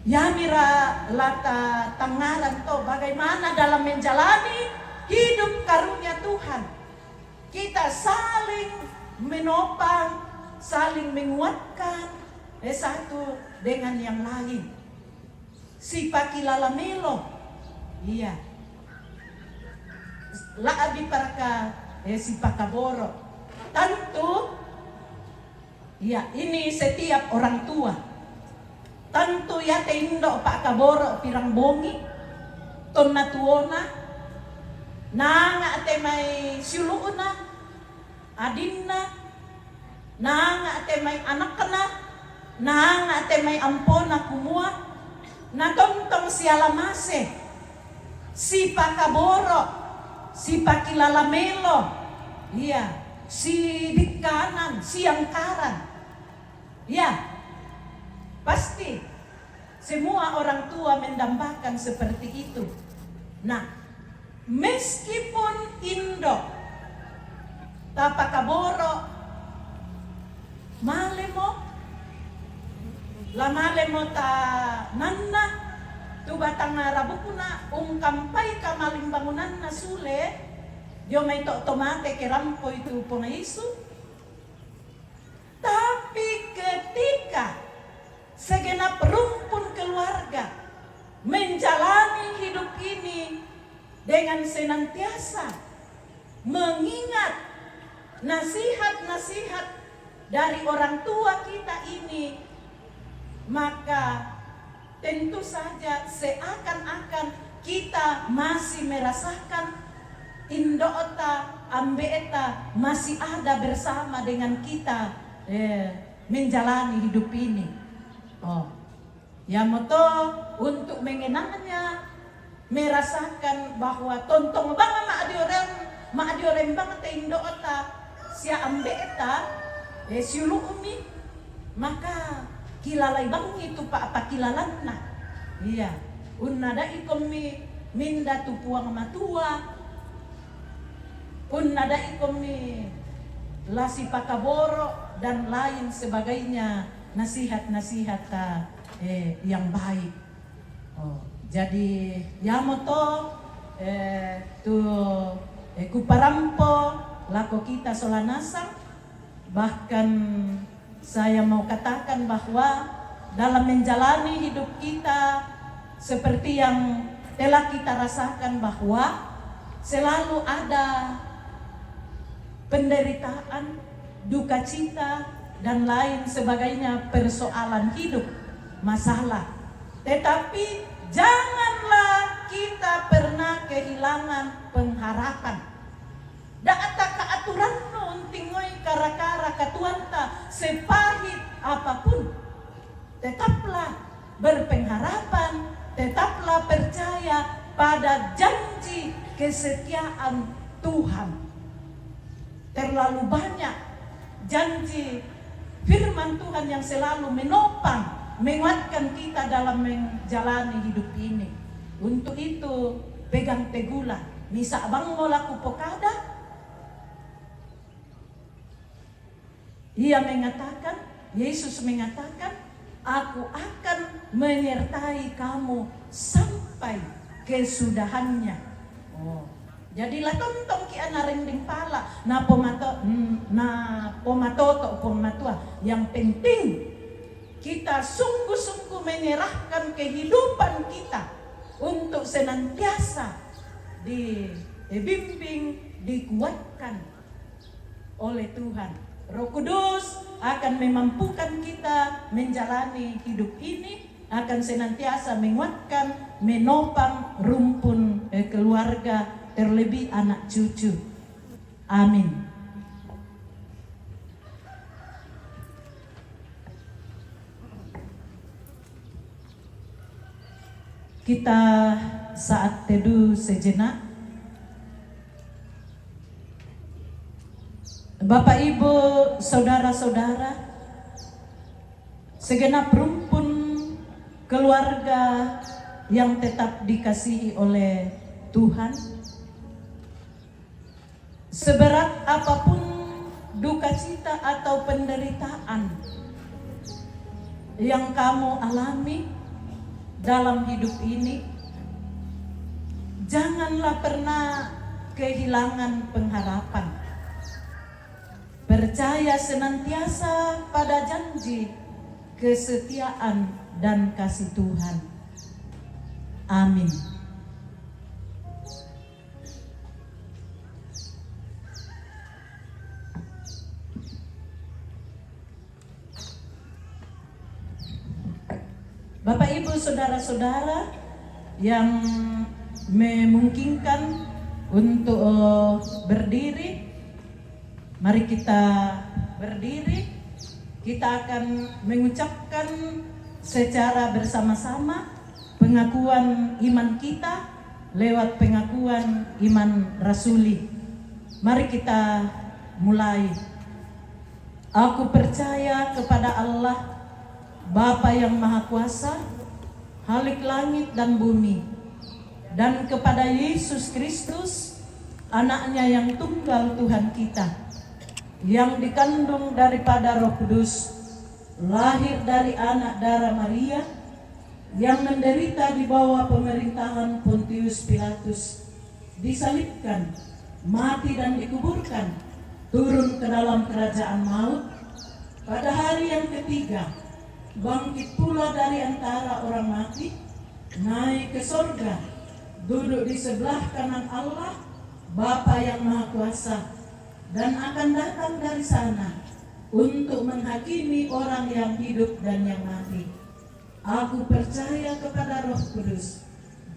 ya mira lata tangaran to bagaimana dalam menjalani hidup karunia Tuhan. Kita saling menopang, saling menguatkan satu dengan yang lain. Si pakilalamelo, iya. Laabi paraka si pakaboro. Tentu, iya ini setiap orang tua. Tentu ya teindo pakaboro pirang bongi, ton natuona. Nanga ate may siuluuna, adinna, nanga ate may anak na, nanga ate may ampona kumua, natontong si alamase, si pakaboro, si pakilalamelo, iya, si dikanan, si angkaran, ya, pasti semua orang tua mendambakan seperti itu. Nah, meskipun Indo tapakaboro malemo ta nanna tu batang rabukuna kampai kamaling bangunan na sule dio may tomate kerampo itu puna isu. Tapi ketika segenap rumpun keluarga menjalani hidup ini dengan senantiasa mengingat nasihat-nasihat dari orang tua kita ini, maka tentu saja seakan-akan kita masih merasakan indoota, ambeeta masih ada bersama dengan kita menjalani hidup ini. Oh, ya moto untuk mengenangnya, merasakan bahwa tontong banget mak diorem banget indoota sia ambeeta siulu umi maka kilalay bang itu apa kilalan na. Iya, unnada ikom minda tupuang matua, unnada ikom lasi pakaboro dan lain sebagainya, nasihat-nasihat yang baik. Oh, jadi yamoto kuparampo lako kita solanasang. Bahkan saya mau katakan bahwa dalam menjalani hidup kita seperti yang telah kita rasakan bahwa selalu ada penderitaan, duka cita, dan lain sebagainya, persoalan hidup, masalah. Tetapi janganlah kita pernah kehilangan pengharapan. Da'ata kaaturan no untingoy kara-kara katuanta sepahit apapun. Tetaplah berpengharapan, tetaplah percaya pada janji kesetiaan Tuhan. Terlalu banyak janji firman Tuhan yang selalu menopang, menguatkan kita dalam menjalani hidup ini. Untuk itu pegang teguhlah. Misa bang mo laku pokada. Ia mengatakan, Yesus mengatakan, aku akan menyertai kamu sampai kesudahannya. Oh, jadilah tontong ki anarending pala na pomatoto. Yang penting kita sungguh-sungguh menyerahkan kehidupan kita untuk senantiasa dibimbing, dikuatkan oleh Tuhan. Roh Kudus akan memampukan kita menjalani hidup ini, akan senantiasa menguatkan, menopang rumpun keluarga, terlebih anak cucu. Amin. Kita saat teduh sejenak. Bapak, Ibu, saudara-saudara, segenap rumpun keluarga yang tetap dikasihi oleh Tuhan, seberat apapun duka cita atau penderitaan yang kamu alami dalam hidup ini, janganlah pernah kehilangan pengharapan. Percaya senantiasa pada janji kesetiaan dan kasih Tuhan. Amin. Bapak, Ibu, saudara-saudara yang memungkinkan untuk berdiri, mari kita berdiri. Kita akan mengucapkan secara bersama-sama pengakuan iman kita lewat pengakuan iman rasuli. Mari kita mulai. Aku percaya kepada Allah, Bapa yang Maha Kuasa, Khalik langit dan bumi, dan kepada Yesus Kristus, Anaknya yang tunggal Tuhan kita, yang dikandung daripada Roh Kudus, lahir dari anak darah Maria, yang menderita di bawah pemerintahan Pontius Pilatus, disalibkan, mati dan dikuburkan, turun ke dalam kerajaan maut, pada hari yang ketiga bangkit pula dari antara orang mati, naik ke sorga, duduk di sebelah kanan Allah Bapa yang Maha Kuasa, dan akan datang dari sana untuk menghakimi orang yang hidup dan yang mati. Aku percaya kepada Roh Kudus,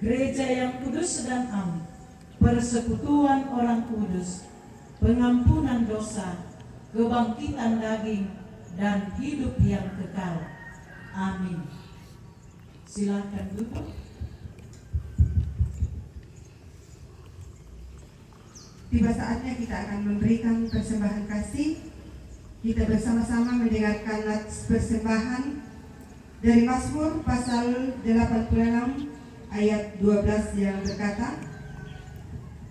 gereja yang kudus dan am, persekutuan orang kudus, pengampunan dosa, kebangkitan daging, dan hidup yang kekal. Amin. Silakan duduk. Tiba saatnya kita akan memberikan persembahan kasih kita bersama-sama mendengarkan nats persembahan dari Mazmur pasal 86 ayat 12 yang berkata,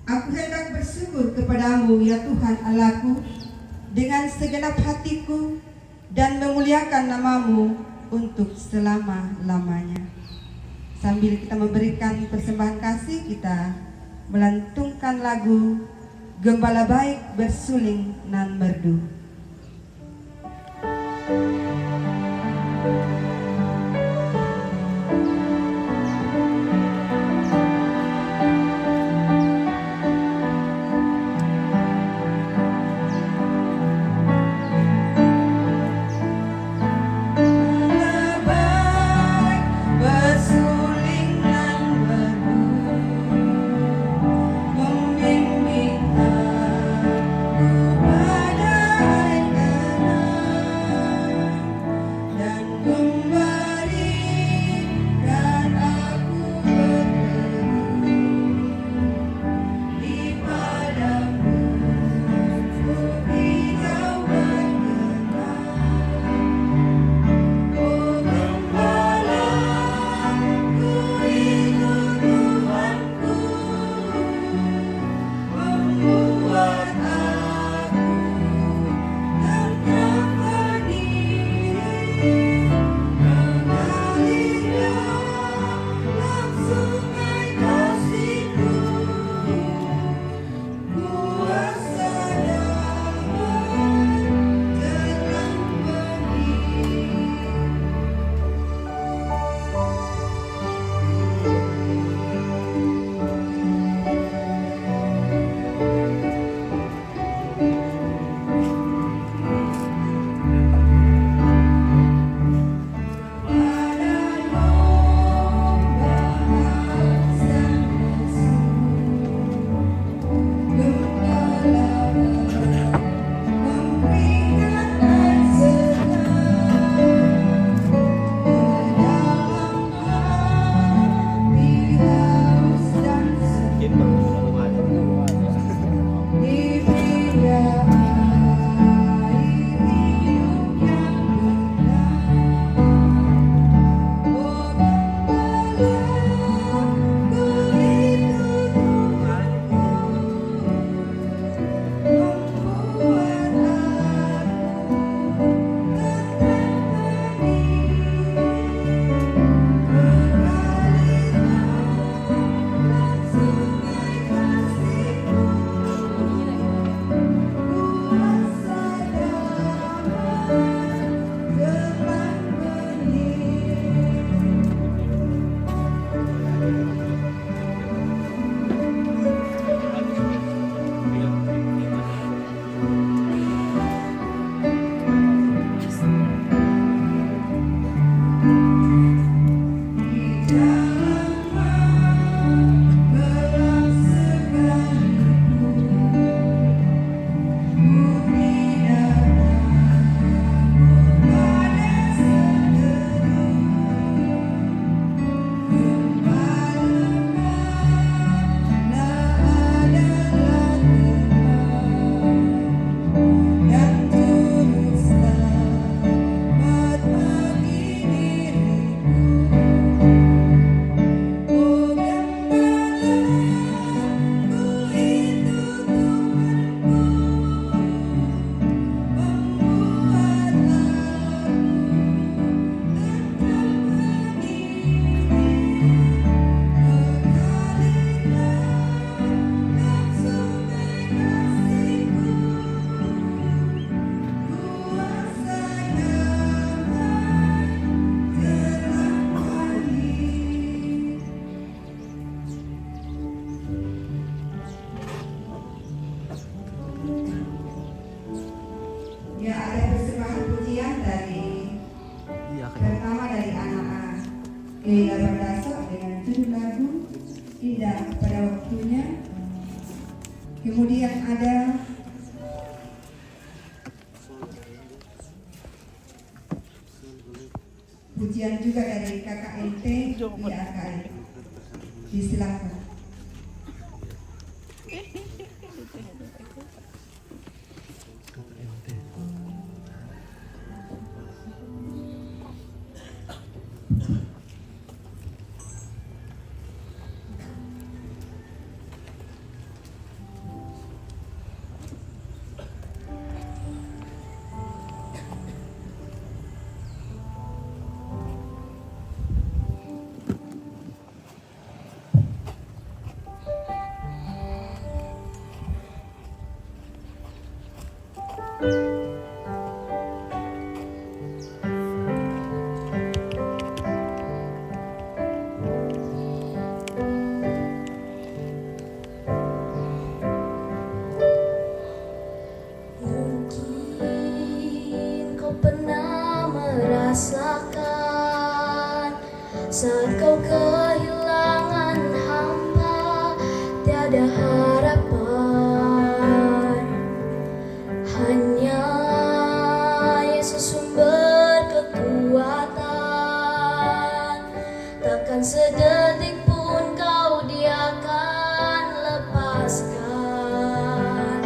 Aku hendak bersyukur kepadamu ya Tuhan Allahku dengan segenap hatiku dan memuliakan namamu untuk selama-lamanya. Sambil kita memberikan persembahan kasih, kita melantungkan lagu Gembala Baik Bersuling Nan Merdu. Kemudian ada pujian juga dari KKNT di AKI. Disilakan. Mungkin kau pernah merasakan saat kau kehilangan hamba, tiada harapan. Hanya Yesus sumber kekuatan, takkan sedetik pun kau dia akan lepaskan.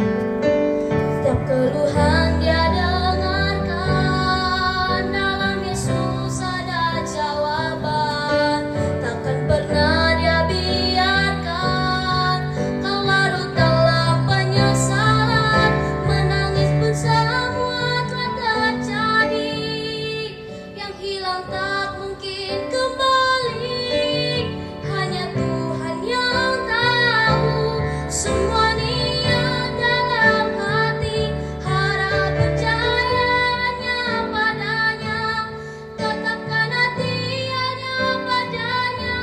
Setiap keluhan dia dengarkan, dalam Yesus ada jawaban. Takkan pernah dia biarkan kau larut dalam penyesalan. Menangis pun semua telah terjadi, yang hilang tak mungkin kembali. Hanya Tuhan yang tahu semua niat dalam hati. Harap percaya hanya padanya, tetapkan hati hanya padanya.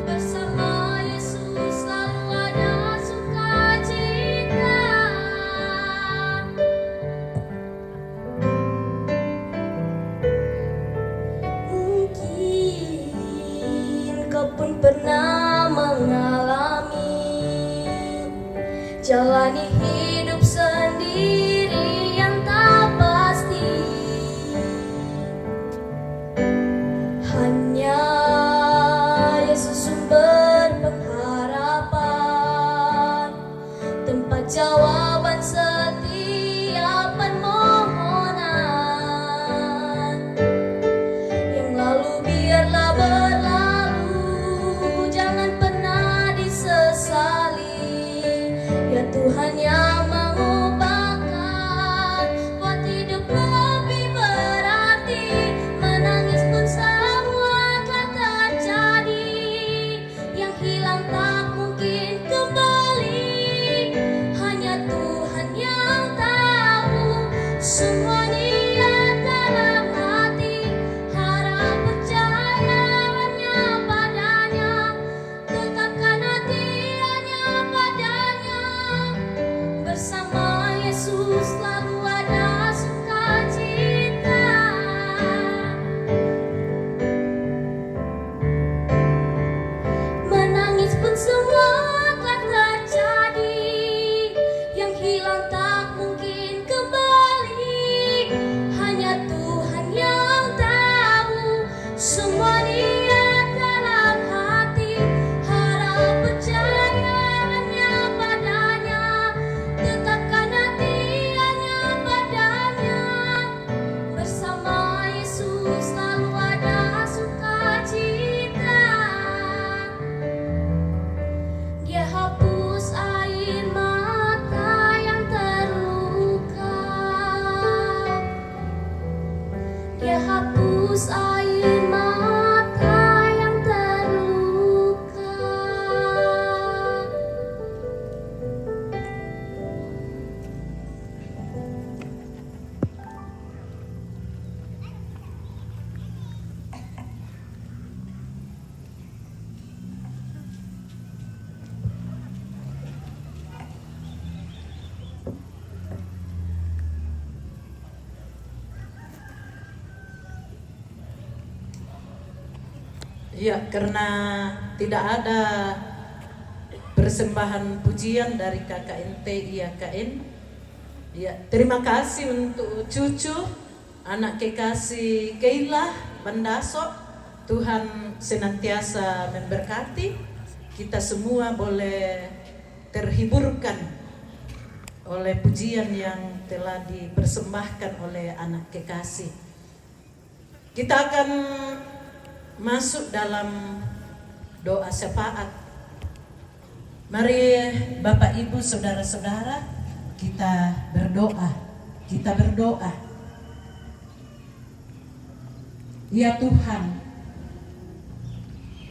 Bersama Yesus selalu ada sukacita. Mungkin kau pun pernah mengalami jalani hidup sendiri yang tak pasti. Hanya Yesus sumber pengharapan, tempat jawaban setiap permohonan. Yang lalu biarlah berlalu, jangan pernah disesali. Ya Tuhan yang mengubahkan, buat hidup lebih berarti. Menangis pun semua telah terjadi, yang hilang tak mungkin kembali. Hanya Tuhan yang tahu semua niat dalam hati. Harap percaya hanya padanya, tetapkan hati hanya padanya. Bersama Yesus selalu ada sukacita. Menangis pun semua telah terjadi, yang hilang tak mungkin kembali. Hanya Tuhan yang tahu semua niat dalam hati. Harap percaya hanya padanya, tetapkan hati hanya padanya. Bersama Yesus selalu ada sukacita. Dia hapus air mata yang terluka. Dia hapus air mata yang terluka. Ya, karena tidak ada persembahan pujian dari KKNT IAKN. Ya, terima kasih untuk cucu, anak kekasih Keila Bandaso. Tuhan senantiasa memberkati. Kita semua boleh terhiburkan oleh pujian yang telah dipersembahkan oleh anak kekasih. Kita akan masuk dalam doa syafaat. Mari Bapak Ibu saudara-saudara, kita berdoa. Kita berdoa. Ya Tuhan,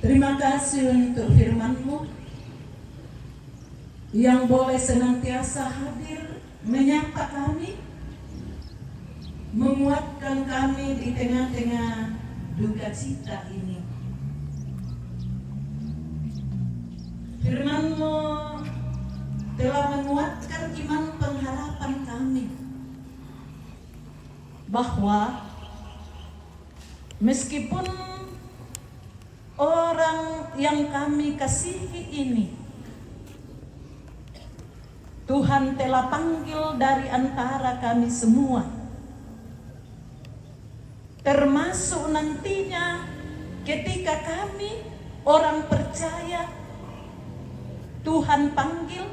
terima kasih untuk firman-Mu yang boleh senantiasa hadir menyapa kami, menguatkan kami di tengah-tengah duka cita ini. Firman-Mu telah menguatkan iman pengharapan kami bahwa meskipun orang yang kami kasihi ini Tuhan telah panggil dari antara kami semua, termasuk nantinya ketika kami orang percaya Tuhan panggil,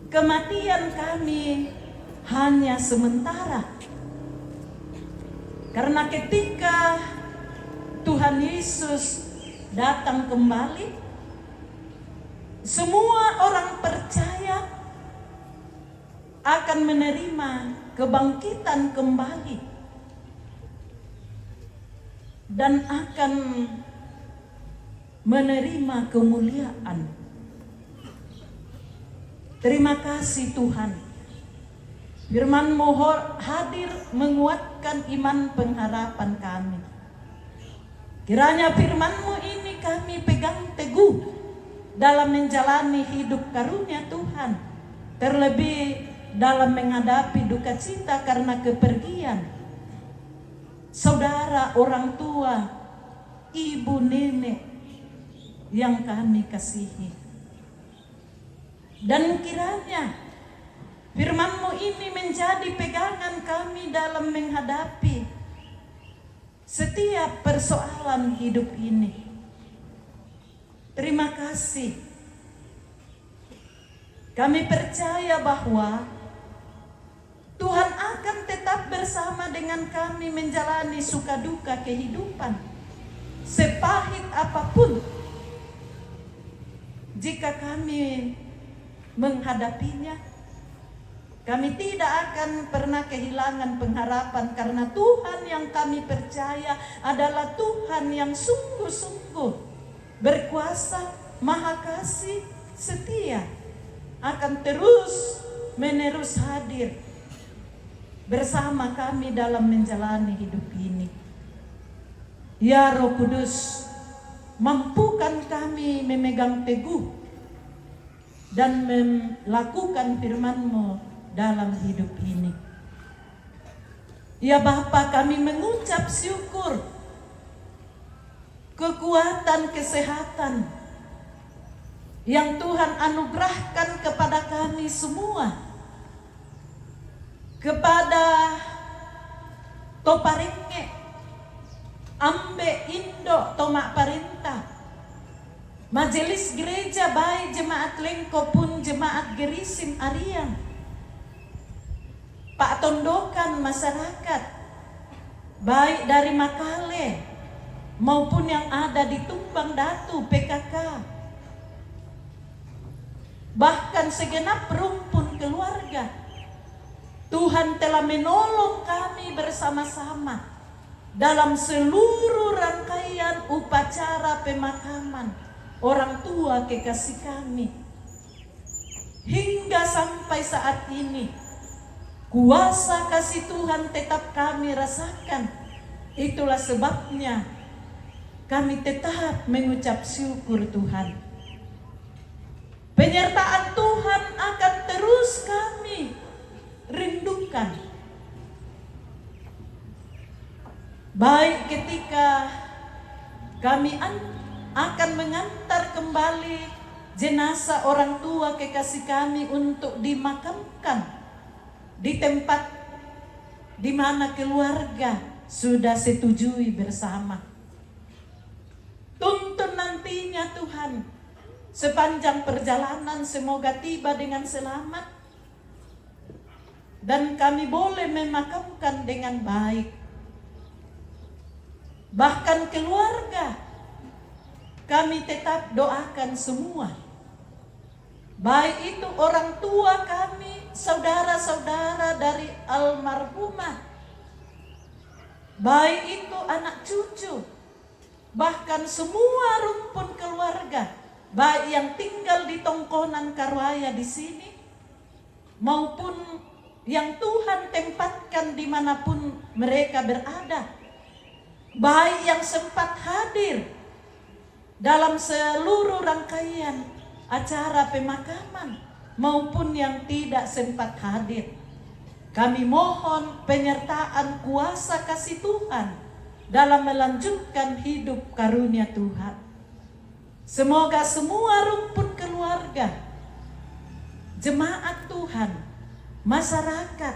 kematian kami hanya sementara. Karena ketika Tuhan Yesus datang kembali, semua orang percaya akan menerima kebangkitan kembali dan akan menerima kemuliaan. Terima kasih Tuhan. Firman-Mu hadir menguatkan iman pengharapan kami. Kiranya firman-Mu ini kami pegang teguh dalam menjalani hidup karunia Tuhan, terlebih dalam menghadapi duka cita karena kepergian saudara, orang tua, ibu, nenek yang kami kasihi. Dan kiranya firman-Mu ini menjadi pegangan kami dalam menghadapi setiap persoalan hidup ini. Terima kasih. Kami percaya bahwa Tuhan akan tetap bersama dengan kami menjalani suka duka kehidupan, sepahit apapun. Jika kami menghadapinya, kami tidak akan pernah kehilangan pengharapan, karena Tuhan yang kami percaya adalah Tuhan yang sungguh-sungguh berkuasa, maha kasih, setia, akan terus menerus hadir bersama kami dalam menjalani hidup ini. Ya Roh Kudus, mampukan kami memegang teguh dan melakukan firman-Mu dalam hidup ini. Ya Bapa, kami mengucap syukur, kekuatan, kesehatan yang Tuhan anugerahkan kepada kami semua, kepada Toparenge, Ambe, Indo, Tomak Parenta, Majelis Gereja baik Jemaat Lengko pun Jemaat Gerisim Ariang, Pak Tondokan masyarakat baik dari Makale maupun yang ada di Tumbang Datu PKK, bahkan segenap rumpun keluarga. Tuhan telah menolong kami bersama-sama dalam seluruh rangkaian upacara pemakaman orang tua kekasih kami hingga sampai saat ini. Kuasa kasih Tuhan tetap kami rasakan. Itulah sebabnya kami tetap mengucap syukur Tuhan. Penyertaan Tuhan akan terus kami rindukan. Baik ketika kami akan mengantar kembali jenazah orang tua kekasih kami untuk dimakamkan di tempat di mana keluarga sudah setujui bersama. Tuntun nantinya Tuhan, sepanjang perjalanan semoga tiba dengan selamat dan kami boleh memakamkan dengan baik. Bahkan keluarga kami tetap doakan semua, baik itu orang tua kami, saudara-saudara dari almarhumah, baik itu anak cucu, bahkan semua rumpun keluarga, baik yang tinggal di Tongkonan Karwaya di sini maupun yang Tuhan tempatkan dimanapun mereka berada, baik yang sempat hadir dalam seluruh rangkaian acara pemakaman maupun yang tidak sempat hadir. Kami mohon penyertaan kuasa kasih Tuhan dalam melanjutkan hidup karunia Tuhan. Semoga semua rumpun keluarga, jemaat Tuhan, masyarakat,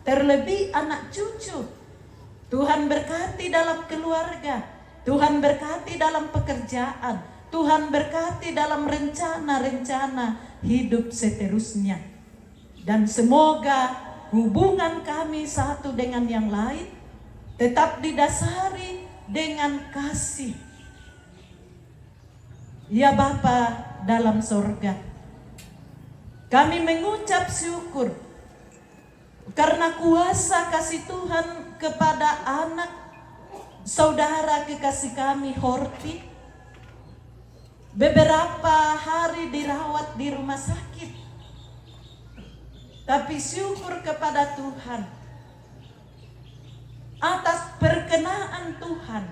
terlebih anak cucu, Tuhan berkati dalam keluarga, Tuhan berkati dalam pekerjaan, Tuhan berkati dalam rencana-rencana hidup seterusnya. Dan semoga hubungan kami satu dengan yang lain tetap didasari dengan kasih. Ya Bapa dalam sorga, kami mengucap syukur karena kuasa kasih Tuhan kepada anak saudara kekasih kami Horti. Beberapa hari dirawat di rumah sakit, tapi syukur kepada Tuhan atas perkenaan Tuhan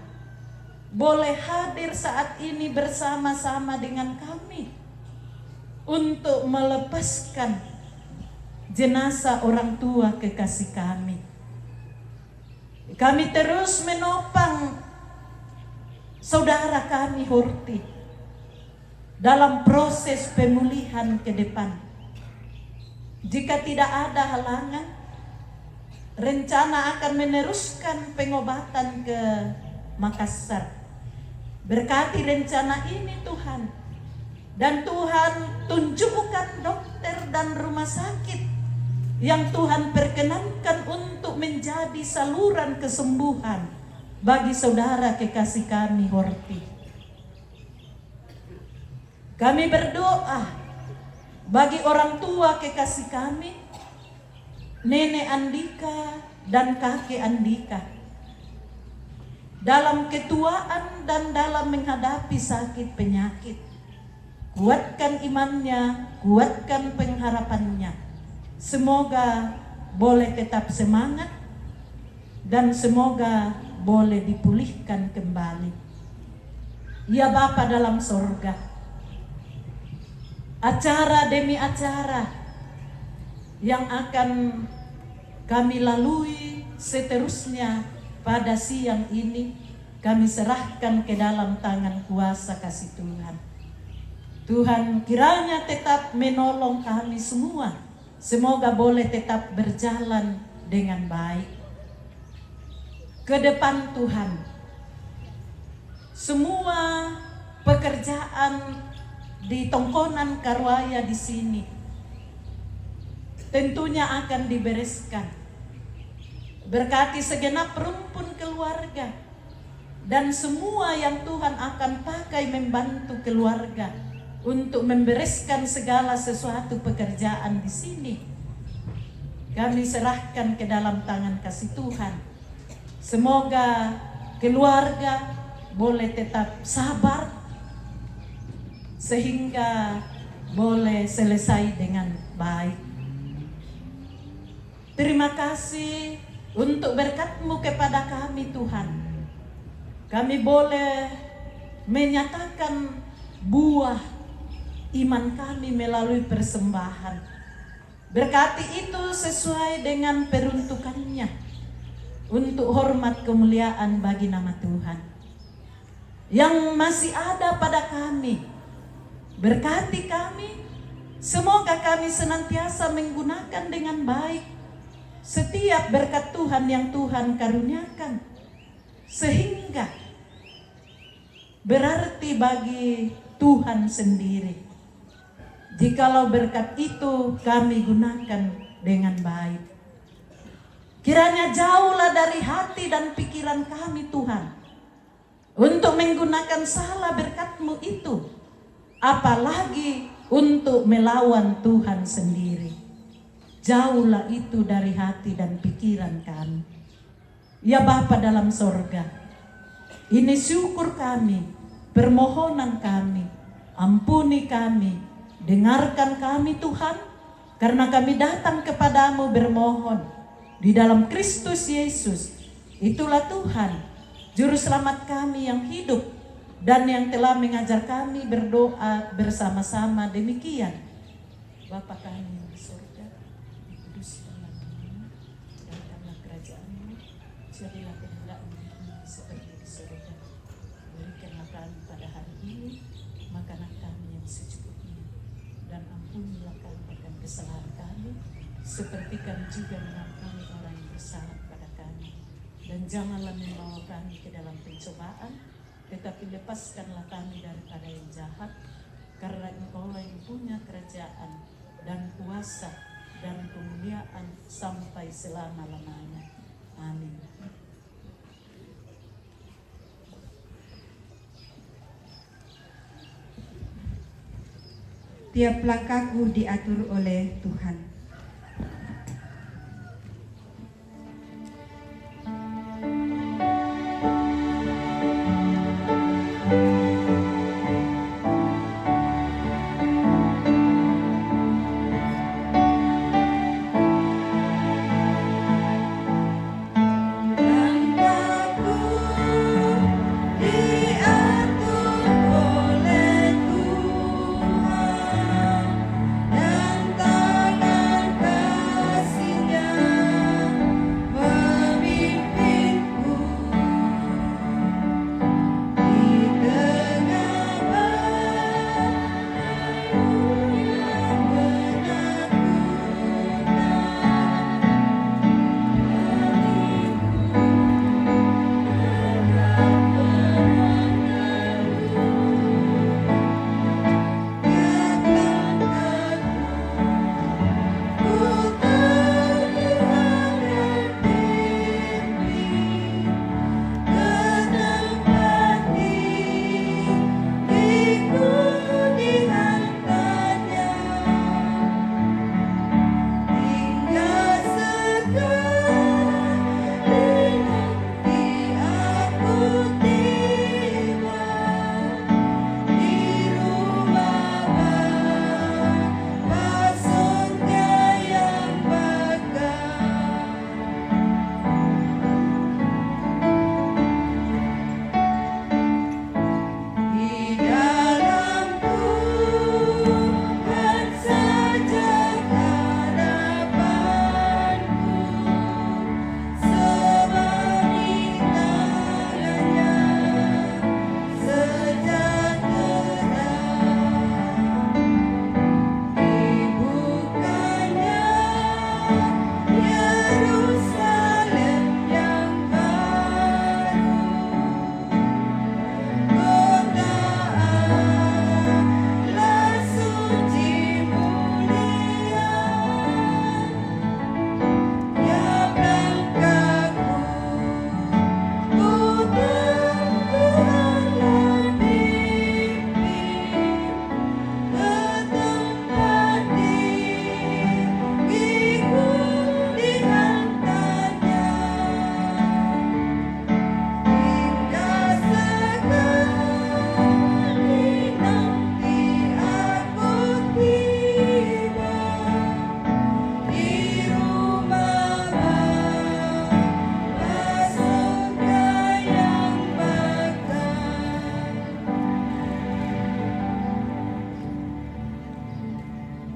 boleh hadir saat ini bersama-sama dengan kami untuk melepaskan jenazah orang tua kekasih kami. Kami terus menopang saudara kami Horti dalam proses pemulihan ke depan. Jika tidak ada halangan, rencana akan meneruskan pengobatan ke Makassar. Berkati rencana ini Tuhan, dan Tuhan tunjukkan dokter dan rumah sakit yang Tuhan perkenankan untuk menjadi saluran kesembuhan bagi saudara kekasih kami Horti. Kami berdoa bagi orang tua kekasih kami, Nenek Andika dan Kakek Andika, dalam ketuaan dan dalam menghadapi sakit penyakit. Kuatkan imannya, kuatkan pengharapannya. Semoga boleh tetap semangat dan semoga boleh dipulihkan kembali. Ya Bapa dalam sorga, acara demi acara yang akan kami lalui seterusnya pada siang ini, kami serahkan ke dalam tangan kuasa kasih Tuhan. Tuhan kiranya tetap menolong kami semua. Semoga boleh tetap berjalan dengan baik. Ke depan Tuhan, semua pekerjaan di Tongkonan Karwaya di sini tentunya akan dibereskan. Berkati segenap rumpun keluarga dan semua yang Tuhan akan pakai membantu keluarga untuk membereskan segala sesuatu pekerjaan di sini. Kami serahkan ke dalam tangan kasih Tuhan. Semoga keluarga boleh tetap sabar sehingga boleh selesai dengan baik. Terima kasih untuk berkat-Mu kepada kami Tuhan. Kami boleh menyatakan buah iman kami melalui persembahan. Berkati itu sesuai dengan peruntukannya untuk hormat kemuliaan bagi nama Tuhan. Yang masih ada pada kami, berkati kami, semoga kami senantiasa menggunakan dengan baik setiap berkat Tuhan yang Tuhan karuniakan, sehingga berarti bagi Tuhan sendiri. Jikalau berkat itu kami gunakan dengan baik, kiranya jauhlah dari hati dan pikiran kami Tuhan untuk menggunakan salah berkat-Mu itu, apalagi untuk melawan Tuhan sendiri. Jauhlah itu dari hati dan pikiran kami. Ya Bapa dalam sorga, ini syukur kami, permohonan kami, ampuni kami, dengarkan kami Tuhan, karena kami datang kepadamu bermohon di dalam Kristus Yesus. Itulah Tuhan, Juru Selamat kami yang hidup dan yang telah mengajar kami berdoa bersama-sama demikian. Bapa kami yang di surga, dikuduskanlah namamu, datanglah kerajaanmu, jadilah kehendakmu di bumi seperti di surga. Berikanlah kami pada hari ini makanan kami yang secukupnya, dan ampunilah kami akan kesalahan kami, seperti kami juga mengampuni orang yang bersalah pada kami. Dan janganlah membawa kami ke dalam pencobaan, tetapi lepaskanlah kami daripada yang jahat, karena Engkaulah yang punya kerajaan dan kuasa dan kemuliaan sampai selama-lamanya. Amin. Tiap langkahku diatur oleh Tuhan.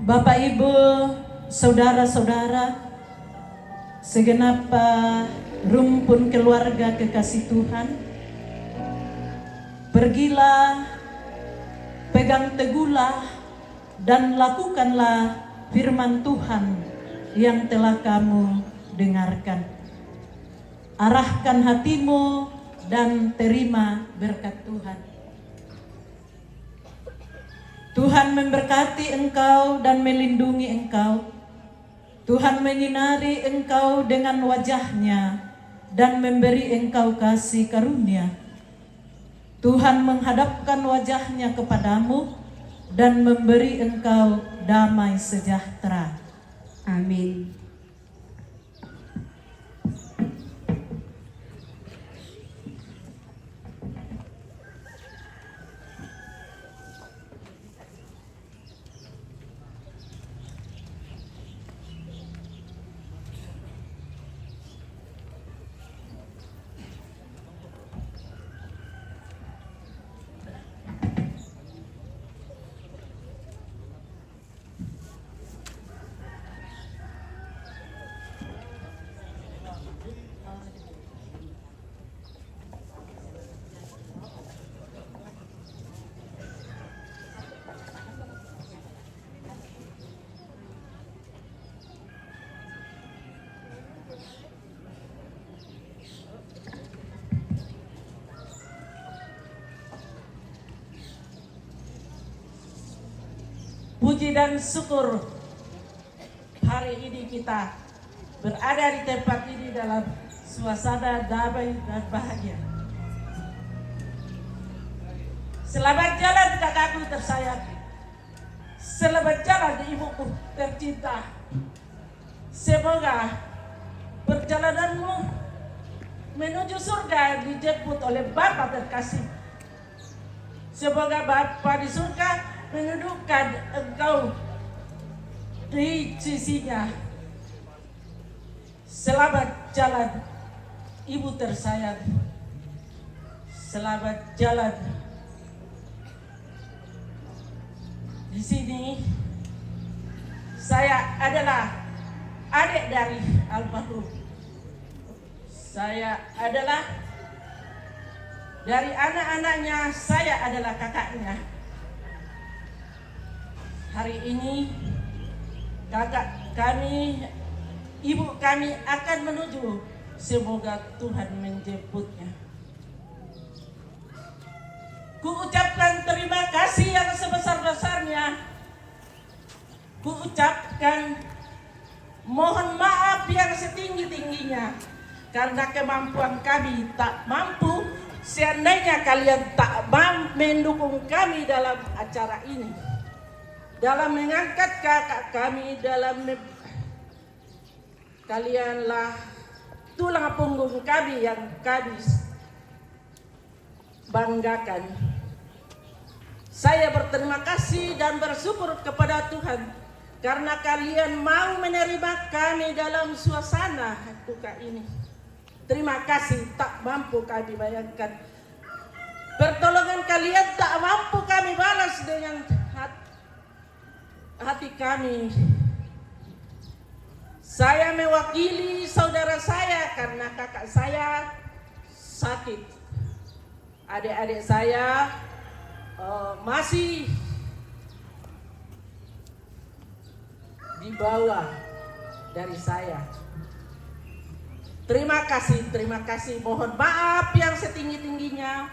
Bapak, Ibu, saudara-saudara, segenap rumpun keluarga kekasih Tuhan, pergilah, pegang teguhlah, dan lakukanlah firman Tuhan yang telah kamu dengarkan. Arahkan hatimu dan terima berkat Tuhan. Tuhan memberkati engkau dan melindungi engkau. Tuhan menyinari engkau dengan wajah-Nya dan memberi engkau kasih karunia. Tuhan menghadapkan wajah-Nya kepadamu dan memberi engkau damai sejahtera. Amin. Puji dan syukur hari ini kita berada di tempat ini dalam suasana damai dan bahagia. Selamat jalan kakakku tersayang. Selamat jalan ibuku tercinta. Semoga perjalananmu menuju surga dijemput oleh Bapa terkasih. Semoga Bapa di surga menundukkan engkau di sisinya. Selamat jalan ibu tersayang. Selamat jalan. Di sini saya adalah adik dari almarhum. Saya adalah dari anak-anaknya, saya adalah kakaknya. Hari ini kakak kami, ibu kami akan menuju. Semoga Tuhan menjemputnya. Ku ucapkan terima kasih yang sebesar-besarnya. Ku ucapkan mohon maaf yang setinggi-tingginya karena kemampuan kami tak mampu. Seandainya kalian tak mendukung kami dalam acara ini, dalam mengangkat kakak kami, kalianlah tulang punggung kami yang kami banggakan. Saya berterima kasih dan bersyukur kepada Tuhan karena kalian mau menerima kami dalam suasana duka ini. Terima kasih, tak mampu kami bayangkan. Pertolongan kalian tak mampu kami balas dengan hati kami. Saya mewakili saudara saya karena kakak saya sakit. Adik-adik saya masih di bawah dari saya. Terima kasih. Mohon maaf yang setinggi-tingginya.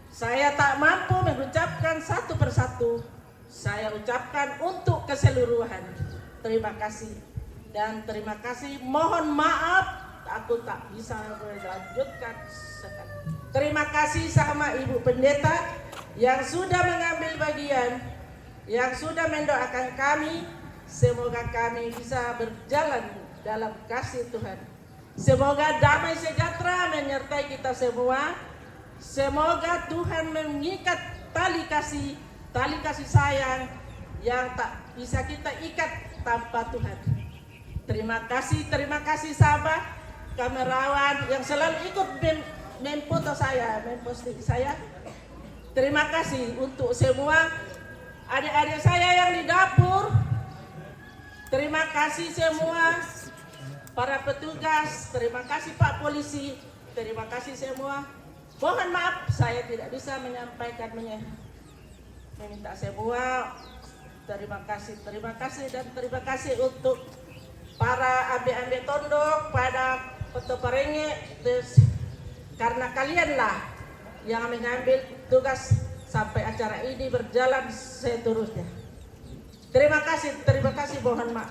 Saya tak mampu mengucapkan satu persatu. Saya ucapkan untuk keseluruhan. Terima kasih. Dan terima kasih. Mohon maaf, aku tak bisa melanjutkan. Terima kasih sama Ibu Pendeta yang sudah mengambil bagian, yang sudah mendoakan kami. Semoga kami bisa berjalan dalam kasih Tuhan. Semoga damai sejahtera menyertai kita semua. Semoga Tuhan mengikat tali kasih sayang yang tak bisa kita ikat tanpa Tuhan. Terima kasih sahabat kamerawan yang selalu ikut memfoto saya, memposting saya. Terima kasih untuk semua adik-adik saya yang di dapur. Terima kasih semua para petugas, terima kasih Pak Polisi, terima kasih semua. Mohon maaf saya tidak bisa menyampaikan, meminta semua. Terima kasih dan terima kasih untuk para ambe-ambe tondok, pada Peto Parenge, karena kalianlah yang mengambil tugas sampai acara ini berjalan seterusnya. Terima kasih, mohon maaf.